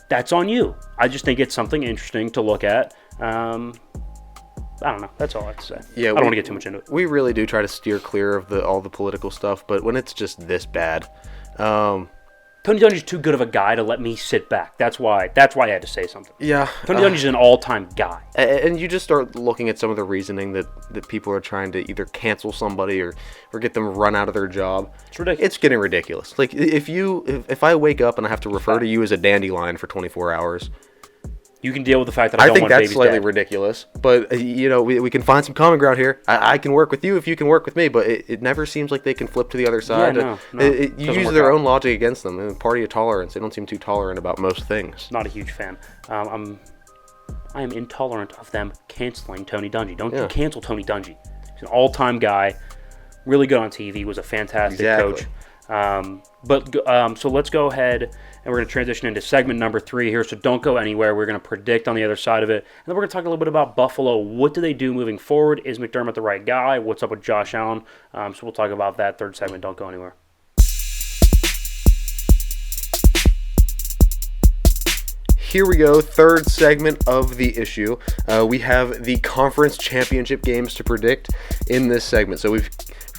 that's on you. I just think it's something interesting to look at. I don't know. That's all I have to say. Yeah, I don't want to get too much into it. We really do try to steer clear of all the political stuff, but when it's just this bad, Tony Dungy's too good of a guy to let me sit back. That's why I had to say something. Yeah. Tony Dungy's an all-time guy. And you just start looking at some of the reasoning that people are trying to either cancel somebody or get them run out of their job. It's ridiculous. It's getting ridiculous. Like, if I wake up and I have to refer to you as a dandelion for 24 hours... You can deal with the fact that I don't want babies dead. I think that's slightly ridiculous, but we can find some common ground here. I can work with you if you can work with me, but it never seems like they can flip to the other side. Yeah, no. You use their own logic against them. And party of tolerance. They don't seem too tolerant about most things. Not a huge fan. I am intolerant of them canceling Tony Dungy. Don't cancel Tony Dungy. He's an all-time guy, really good on TV. Was a fantastic coach. So let's go ahead and we're going to transition into segment number 3 here. So don't go anywhere. We're going to predict on the other side of it. And then we're going to talk a little bit about Buffalo. What do they do moving forward? Is McDermott the right guy? What's up with Josh Allen? So we'll talk about that third segment. Don't go anywhere. Here we go, third segment of the issue. We have the conference championship games to predict in this segment. So we've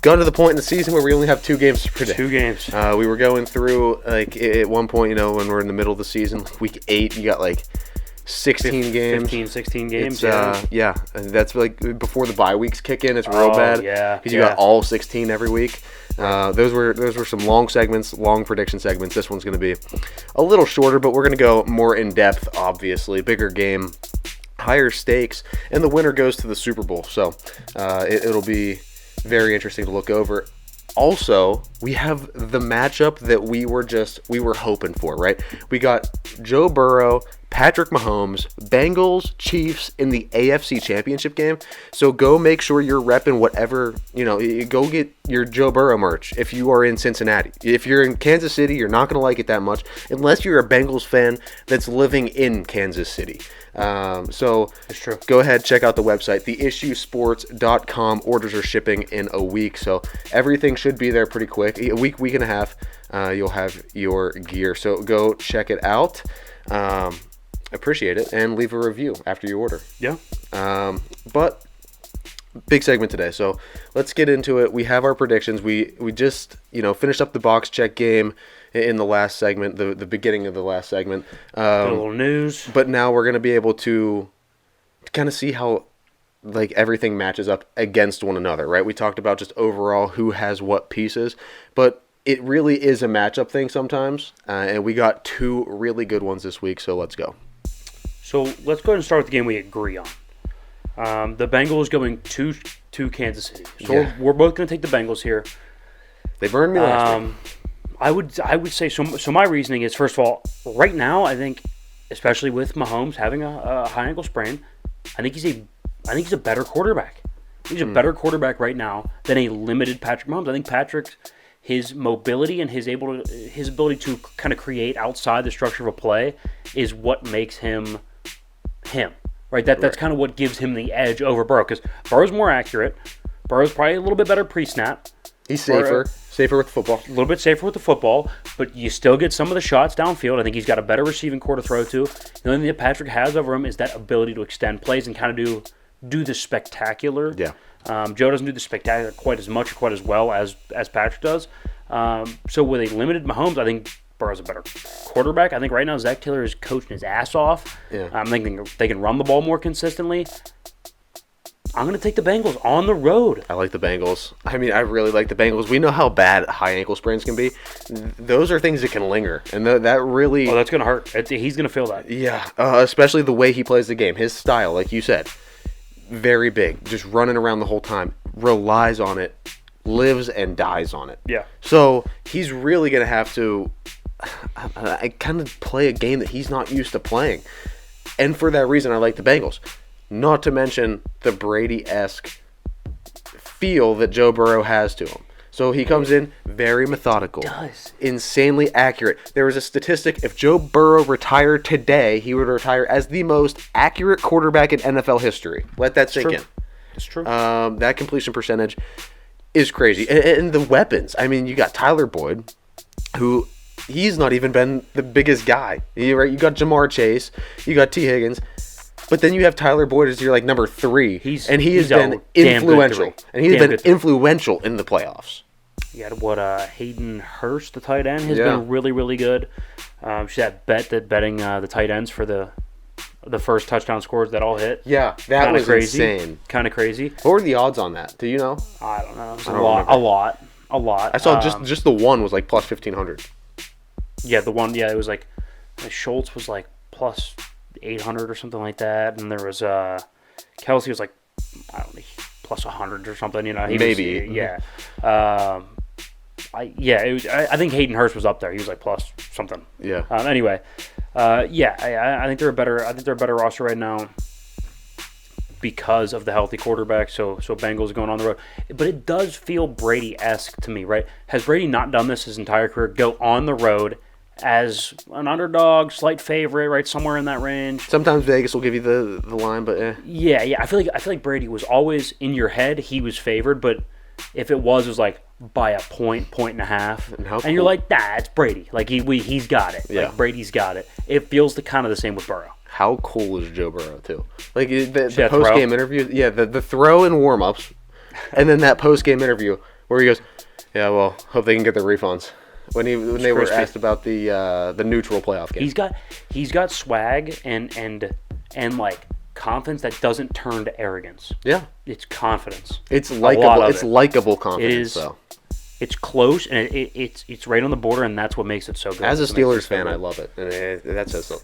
gone to the point in the season where we only have 2 games to predict. 2 games. We were going through, like, at one point, when we're in the middle of the season, week 8, you got, like, 16 games. 15, 16 games, yeah. And that's, like, before the bye weeks kick in. It's real bad. Yeah. Because you got all 16 every week. Those were some long segments, long prediction segments. This one's going to be a little shorter, but we're going to go more in-depth, obviously. Bigger game, higher stakes, and the winner goes to the Super Bowl. So it'll be very interesting to look over. Also, we have the matchup that we were hoping for, right? We got Joe Burrow, Patrick Mahomes, Bengals, Chiefs in the AFC Championship game. So go make sure you're repping whatever, go get your Joe Burrow merch if you are in Cincinnati. If you're in Kansas City, you're not going to like it that much unless you're a Bengals fan that's living in Kansas City. So it's true. Go ahead, check out the website, theissuesports.com. Orders are shipping in a week, so everything should be there pretty quick. A week and a half, you'll have your gear. So go check it out. Appreciate it, and leave a review after you order. Yeah. But big segment today, so let's get into it. We have our predictions. We just finished up the box check game in the last segment, the beginning of the last segment. A little news. But now we're going to be able to kind of see how everything matches up against one another, right? We talked about just overall who has what pieces, but it really is a matchup thing sometimes, and we got 2 really good ones this week, so let's go. So let's go ahead and start with the game we agree on. The Bengals going to Kansas City. So we're both going to take the Bengals here. They burned me last week. I would say so. So my reasoning is, first of all, right now I think, especially with Mahomes having a high ankle sprain, I think he's a better quarterback. He's a better quarterback right now than a limited Patrick Mahomes. I think Patrick, his mobility and his ability to kind of create outside the structure of a play is what makes him him. Right? That's kind of what gives him the edge over Burrow, because Burrow's more accurate. Burrow's probably a little bit better pre-snap. He's safer with the football. A little bit safer with the football, but you still get some of the shots downfield. I think he's got a better receiving core to throw to. The only thing that Patrick has over him is that ability to extend plays and kind of do the spectacular. Yeah. Joe doesn't do the spectacular quite as much or quite as well as Patrick does. So with a limited Mahomes, I think Burrow's a better quarterback. I think right now Zach Taylor is coaching his ass off. Yeah. I'm thinking they can run the ball more consistently. I'm going to take the Bengals on the road. I like the Bengals. I mean, I really like the Bengals. We know how bad high ankle sprains can be. Those are things that can linger, and that really... Oh, that's going to hurt. He's going to feel that. Yeah, especially the way he plays the game. His style, like you said, very big. Just running around the whole time. Relies on it. Lives and dies on it. Yeah. So he's really going to have to kind of play a game that he's not used to playing. And for that reason, I like the Bengals. Not to mention the Brady-esque feel that Joe Burrow has to him. So he comes in very methodical. Insanely accurate. There was a statistic, if Joe Burrow retired today, he would retire as the most accurate quarterback in NFL history. Let that sink in. It's true. That completion percentage is crazy. And the weapons. I mean, you got Tyler Boyd, who he's not even been the biggest guy. You got Jamar Chase. You got T. Higgins. But then you have Tyler Boyd as your number 3, he has been influential. And he's been influential in the playoffs. You got Hayden Hurst, the tight end, has been really, really good. She had betting the tight ends for the first touchdown scores that all hit. Yeah, that was crazy. Insane. Kind of crazy. What were the odds on that? Do you know? I don't know. It was a lot. I saw just the one was plus 1,500. Yeah, the one. Yeah, it was Schultz was plus 800 or something like that, and there was Kelsey was I don't know, plus 100 or something. Maybe. I think Hayden Hurst was up there. He was plus something. Yeah. Anyway, I think they're a better. I think they're a better roster right now because of the healthy quarterback. So Bengals going on the road, but it does feel Brady-esque to me, right? Has Brady not done this his entire career? Go on the road as an underdog, slight favorite, right, somewhere in that range. Sometimes Vegas will give you the line, but yeah. I feel like Brady was always in your head. He was favored, but if it was by a point and a half, and you're like, nah, it's Brady. He's got it. Yeah. Brady's got it. It feels kind of the same with Burrow. How cool is Joe Burrow too? The post game interview, the throw and warm ups, and then that post game interview where he goes, yeah, well, hope they can get their refunds. When they were asked about the neutral playoff game, he's got swag and confidence that doesn't turn to arrogance. Yeah, it's confidence. It's likable. It's likable confidence. It is. Though. It's close and it's right on the border, and that's what makes it so good. As a Steelers fan, I love it, and that says so.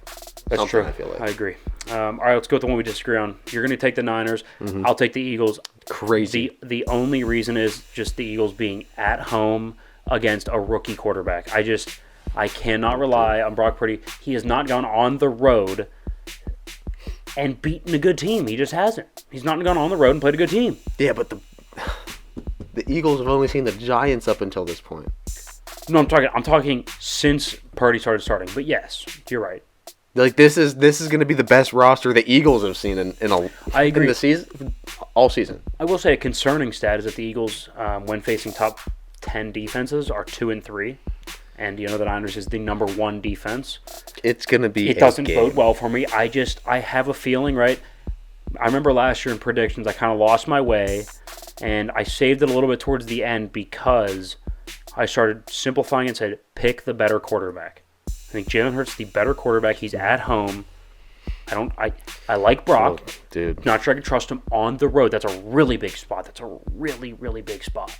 That's true. I feel like. I agree. All right, let's go with the one we disagree on. You're going to take the Niners. Mm-hmm. I'll take the Eagles. Crazy. The only reason is just the Eagles being at home against a rookie quarterback. I cannot rely on Brock Purdy. He has not gone on the road and beaten a good team. He just hasn't. He's not gone on the road and played a good team. Yeah, but the Eagles have only seen the Giants up until this point. No, I'm talking since Purdy started starting. But yes, you're right. This is going to be the best roster the Eagles have seen in I agree. In the season, all season. I will say a concerning stat is that the Eagles, when facing top 10 defenses, are 2-3, and the Niners is the number 1 defense. It's going to be. It doesn't bode well for me. I have a feeling, right? I remember last year in predictions, I kind of lost my way, and I saved it a little bit towards the end because I started simplifying and said, pick the better quarterback. I think Jalen Hurts is the better quarterback. He's at home. I like Brock. Oh, dude. Not sure I can trust him on the road. That's a really big spot. That's a really, really big spot.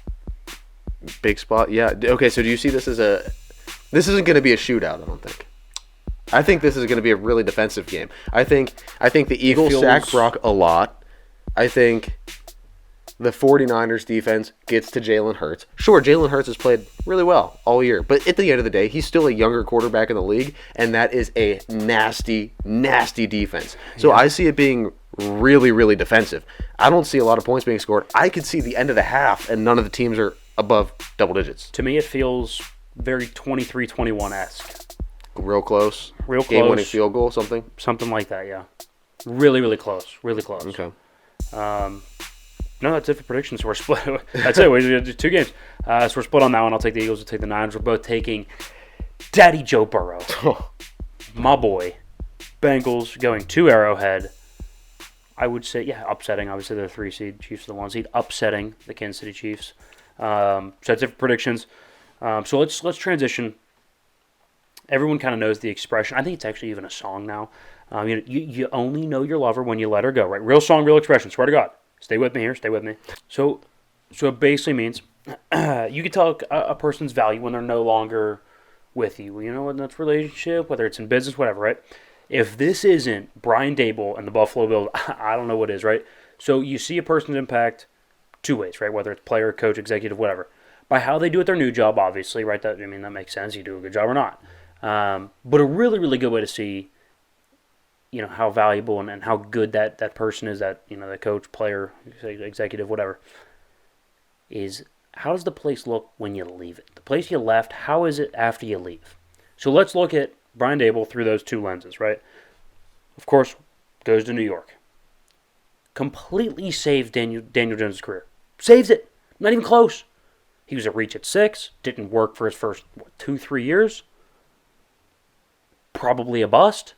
Big spot? Yeah. Okay, so do you see this as this isn't going to be a shootout, I don't think. I think this is going to be a really defensive game. I think the Eagles sack Brock a lot. I think the 49ers defense gets to Jalen Hurts. Sure, Jalen Hurts has played really well all year, but at the end of the day, he's still a younger quarterback in the league, and that is a nasty, nasty defense. So I see it being really, really defensive. I don't see a lot of points being scored. I could see the end of the half, and none of the teams are above double digits. To me, it feels very 23-21-esque. Real close. Real close. Game-winning field goal, something? Something like that, yeah. Really, really close. Really close. Okay. No, that's it for predictions. We're split. That's it. We did 2 games. So we're split on that one. I'll take the Eagles. We'll take the Niners. We're both taking Daddy Joe Burrow. My boy. Bengals going to Arrowhead. I would say, yeah, upsetting. Obviously, they're the 3 seed. Chiefs are the 1 seed. Upsetting the Kansas City Chiefs. So that's it for predictions. So let's transition. Everyone kind of knows the expression. I think it's actually even a song now. You only know your lover when you let her go, right? Real song, real expression. Swear to God. Stay with me here. Stay with me. So it basically means you can tell a person's value when they're no longer with you. You know, whether that's relationship, whether it's in business, whatever, right? If this isn't Brian Dable and the Buffalo Bills, I don't know what is, right? So you see a person's impact 2 ways, right? Whether it's player, coach, executive, whatever. By how they do at their new job, obviously, right? That makes sense. You do a good job or not. But a really, really good way to see, how valuable and how good that person is, that, the coach, player, executive, whatever, is how does the place look when you leave it? The place you left, how is it after you leave? So let's look at Brian Dable through those 2 lenses, right? Of course, goes to New York. Completely saved Daniel Jones' career. Saves it. Not even close. He was a reach at 6. Didn't work for his first 2-3 years. Probably a bust.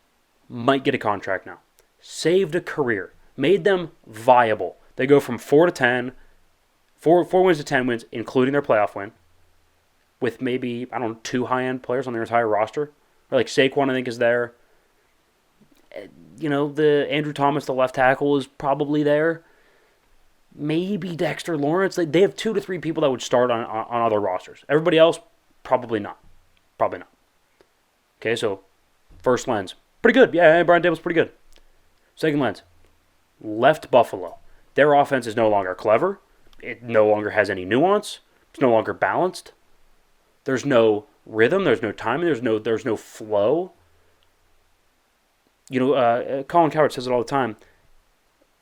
Might get a contract now. Saved a career. Made them viable. They go from 4 to 10. 4 wins to 10 wins, including their playoff win. With maybe, 2 high-end players on their entire roster. Or like Saquon, I think, is there. The Andrew Thomas, the left tackle, is probably there. Maybe Dexter Lawrence. They have 2 to 3 people that would start on other rosters. Everybody else, probably not. Probably not. Okay, so first lens. Pretty good. Yeah, Brian Dable's pretty good. Second lens. Left Buffalo. Their offense is no longer clever. It no longer has any nuance. It's no longer balanced. There's no rhythm. There's no timing. There's no flow. Colin Cowherd says it all the time.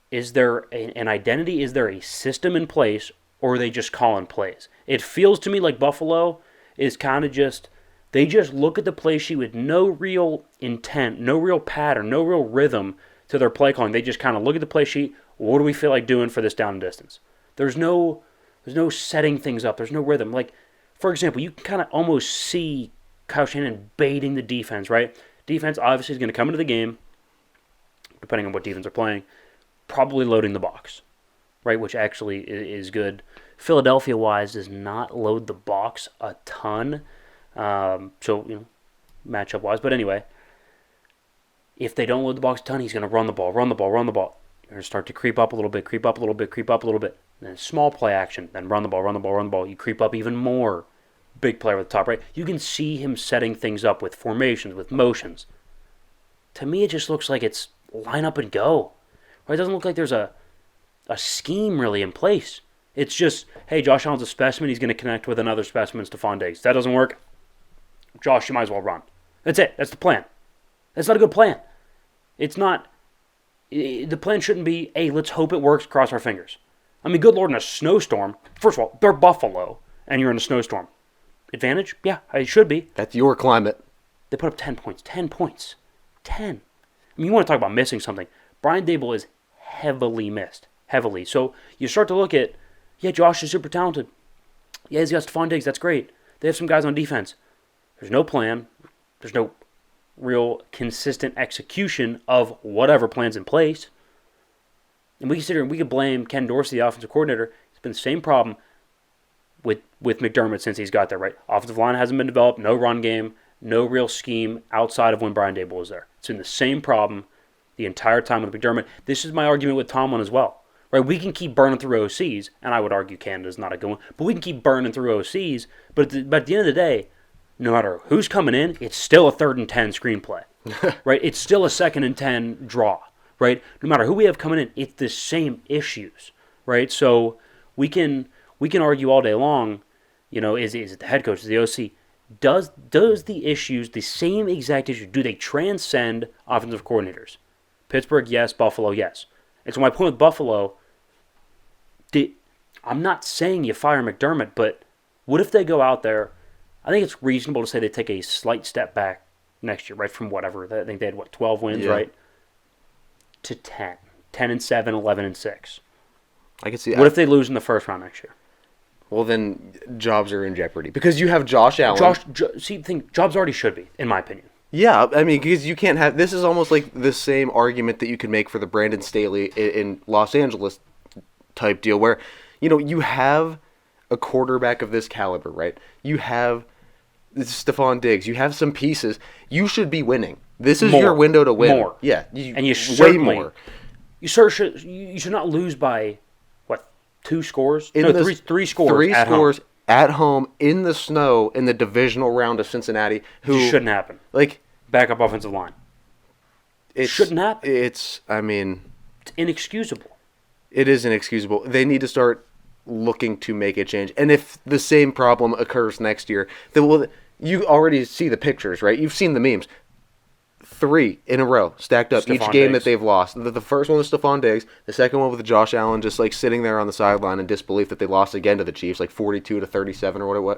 Is there an identity? Is there a system in place, or are they just calling plays? It feels to me like Buffalo is kind of just, they just look at the play sheet with no real intent, no real pattern, no real rhythm to their play calling. They just kind of look at the play sheet. What do we feel like doing for this down and distance? There's no setting things up. There's no rhythm. Like, for example, you can kind of almost see Kyle Shanahan baiting the defense, right? Defense obviously is going to come into the game, depending on what defense they're playing, probably loading the box, right? Which actually is good. Philadelphia-wise does not load the box a ton. Matchup-wise. But anyway, if they don't load the box a ton, he's going to run the ball. You're going to start to creep up a little bit. Then small play action. Then run the ball. You creep up even more. Big player at the top, right? You can see him setting things up with formations, with motions. To me, it just looks like it's line up and go. Right? It doesn't look like there's a scheme really in place. It's just, hey, Josh Allen's a specimen. He's going to connect with another specimen, Stephon Diggs. If that doesn't work, Josh, you might as well run. That's it. That's the plan. That's not a good plan. It's not. The plan shouldn't be, hey, let's hope it works, cross our fingers. I mean, good Lord, in a snowstorm. First of all, they're Buffalo, and you're in a snowstorm. Advantage? Yeah, it should be. That's your climate. They put up 10 points. 10 points. 10. I mean, you want to talk about missing something. Brian Dable is heavily missed. Heavily. So you start to look at, yeah, Josh is super talented. Yeah, he's got Stephon Diggs. That's great. They have some guys on defense. There's no plan. There's no real consistent execution of whatever plan's in place. And we can sit here and we can blame Ken Dorsey, the offensive coordinator. It's been the same problem with McDermott since he's got there, right? Offensive line hasn't been developed, no run game, no real scheme outside of when Brian Dable was there. It's been the same problem the entire time with McDermott. This is my argument with Tomlin as well, right? We can keep burning through OCs, and I would argue Canada's not a good one, but we can keep burning through OCs, but at the end of the day, no matter who's coming in, it's still a 3rd and 10 screenplay, right? It's still a 2nd and 10 draw, right? No matter who we have coming in, it's the same issues, right? So we can argue all day long, is it the head coach, is it the OC? Does the issues, the same exact issues, do they transcend offensive coordinators? Pittsburgh, yes. Buffalo, yes. And so my point with Buffalo, I'm not saying you fire McDermott, but what if they go out there? I think it's reasonable to say they take a slight step back next year, right, from whatever. I think they had, 12 wins, right? To 10. 10-7, 11-6. I can see that. What if they lose in the first round next year? Well, then jobs are in jeopardy because you have Josh Allen. Jobs already should be, in my opinion. Yeah, I mean, because you can't have... This is almost like the same argument that you could make for the Brandon Staley in Los Angeles type deal where, you have a quarterback of this caliber, right? You have Stephon Diggs. You have some pieces. You should be winning. This is your window to win. More. Yeah. And you way more. You should not lose by, 2 scores? Three scores. 3 scores at home in the snow in the divisional round of Cincinnati. Who It shouldn't happen. Backup offensive line. It shouldn't happen. It's inexcusable. It is inexcusable. They need to start looking to make a change. And if the same problem occurs next year, then you already see the pictures, right? You've seen the memes. 3 in a row, stacked up, each game that they've lost. The first one was Stephon Diggs. The second one with Josh Allen just sitting there on the sideline in disbelief that they lost again to the Chiefs, 42-37 or what it was.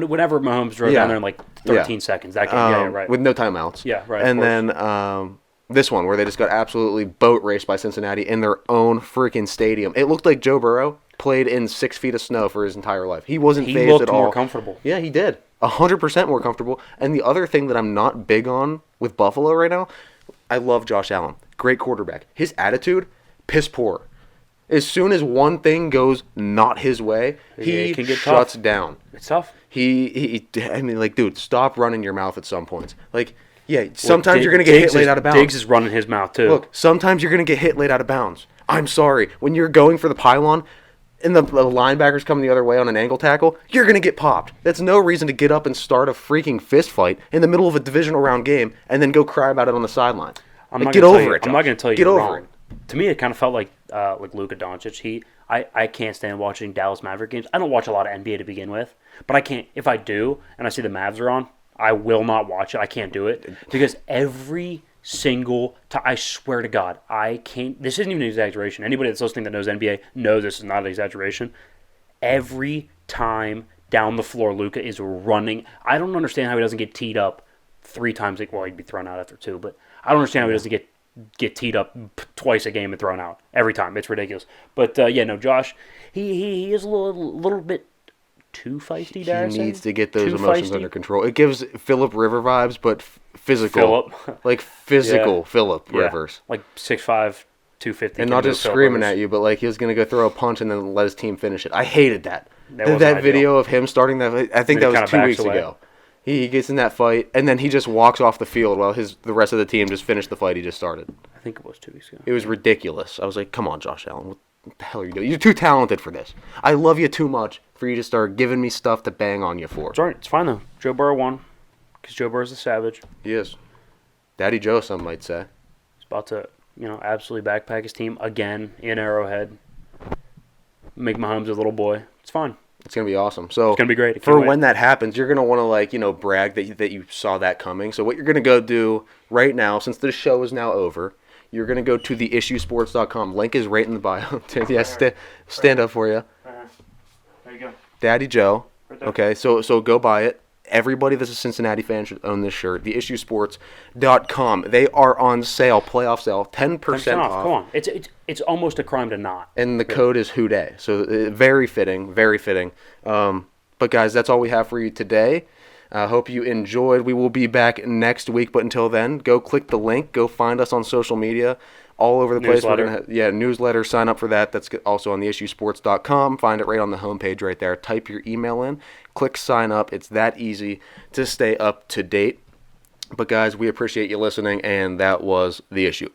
Whatever Mahomes drove down there in 13 seconds. That game, right. With no timeouts. Yeah, right. And then this one where they just got absolutely boat raced by Cincinnati in their own freaking stadium. It looked like Joe Burrow played in 6 feet of snow for his entire life. He wasn't phased at all. He looked more comfortable. Yeah, he did. 100% more comfortable. And the other thing that I'm not big on with Buffalo right now, I love Josh Allen. Great quarterback. His attitude, piss poor. As soon as one thing goes not his way, he shuts down. It's tough. Dude, stop running your mouth at some points. Sometimes you're going to get hit late out of bounds. Diggs is running his mouth, too. Look, sometimes you're going to get hit late out of bounds. I'm sorry. When you're going for the pylon and the linebackers coming the other way on an angle tackle, you're going to get popped. That's no reason to get up and start a freaking fist fight in the middle of a divisional round game and then go cry about it on the sideline. Get over it, Josh. I'm not going to tell you get you're over wrong. it. To me, it kind of felt like Luka Doncic. I can't stand watching Dallas Maverick games. I don't watch a lot of NBA to begin with, but I can't. If I do and I see the Mavs are on, I will not watch it. I can't do it because every single time, I swear to God, I can't. This isn't even an exaggeration. Anybody that's listening that knows NBA knows this is not an exaggeration. Every time down the floor, Luka is running. I don't understand how he doesn't get teed up 3 times. Well, he'd be thrown out after 2, but I don't understand how he doesn't get teed up twice a game and thrown out every time. It's ridiculous. But Josh, he is a little bit too feisty. He needs to get those emotions under control. It gives Phillip River vibes, but physical. Physical Phillip Rivers. 6'5", 250. And not just screaming at you, but he was going to go throw a punch and then let his team finish it. I hated that. That video of him starting that, I think that was 2 weeks ago. He gets in that fight, and then he just walks off the field while the rest of the team just finished the fight he just started. I think it was 2 weeks ago. It was ridiculous. I was like, come on, Josh Allen. What the hell are you doing? You're too talented for this. I love you too much for you to start giving me stuff to bang on you for. It's all right. It's fine, though. Joe Burrow won because Joe Burrow's a savage. He is. Daddy Joe, some might say. He's about to, absolutely backpack his team again in Arrowhead. Make Mahomes a little boy. It's fine. It's going to be awesome. So it's going to be great. For when that happens, you're going to want to brag that you saw that coming. So what you're going to go do right now, since this show is now over, you're going to go to theissuesports.com. Link is right in the bio. Stand up for you. There you go. Daddy Joe. Right there. Okay, so go buy it. Everybody that's a Cincinnati fan should own this shirt. Theissuesports.com. They are on sale, playoff sale, 10% off. Come on. It's almost a crime to not. And the code is HOODAY. So very fitting, very fitting. But guys, that's all we have for you today. Hope you enjoyed. We will be back next week, but until then, go click the link. Go find us on social media all over the place. We're gonna newsletter. Sign up for that. That's also on theissuesports.com. Find it right on the homepage right there. Type your email in. Click sign up. It's that easy to stay up to date. But guys, we appreciate you listening, and that was The Issue.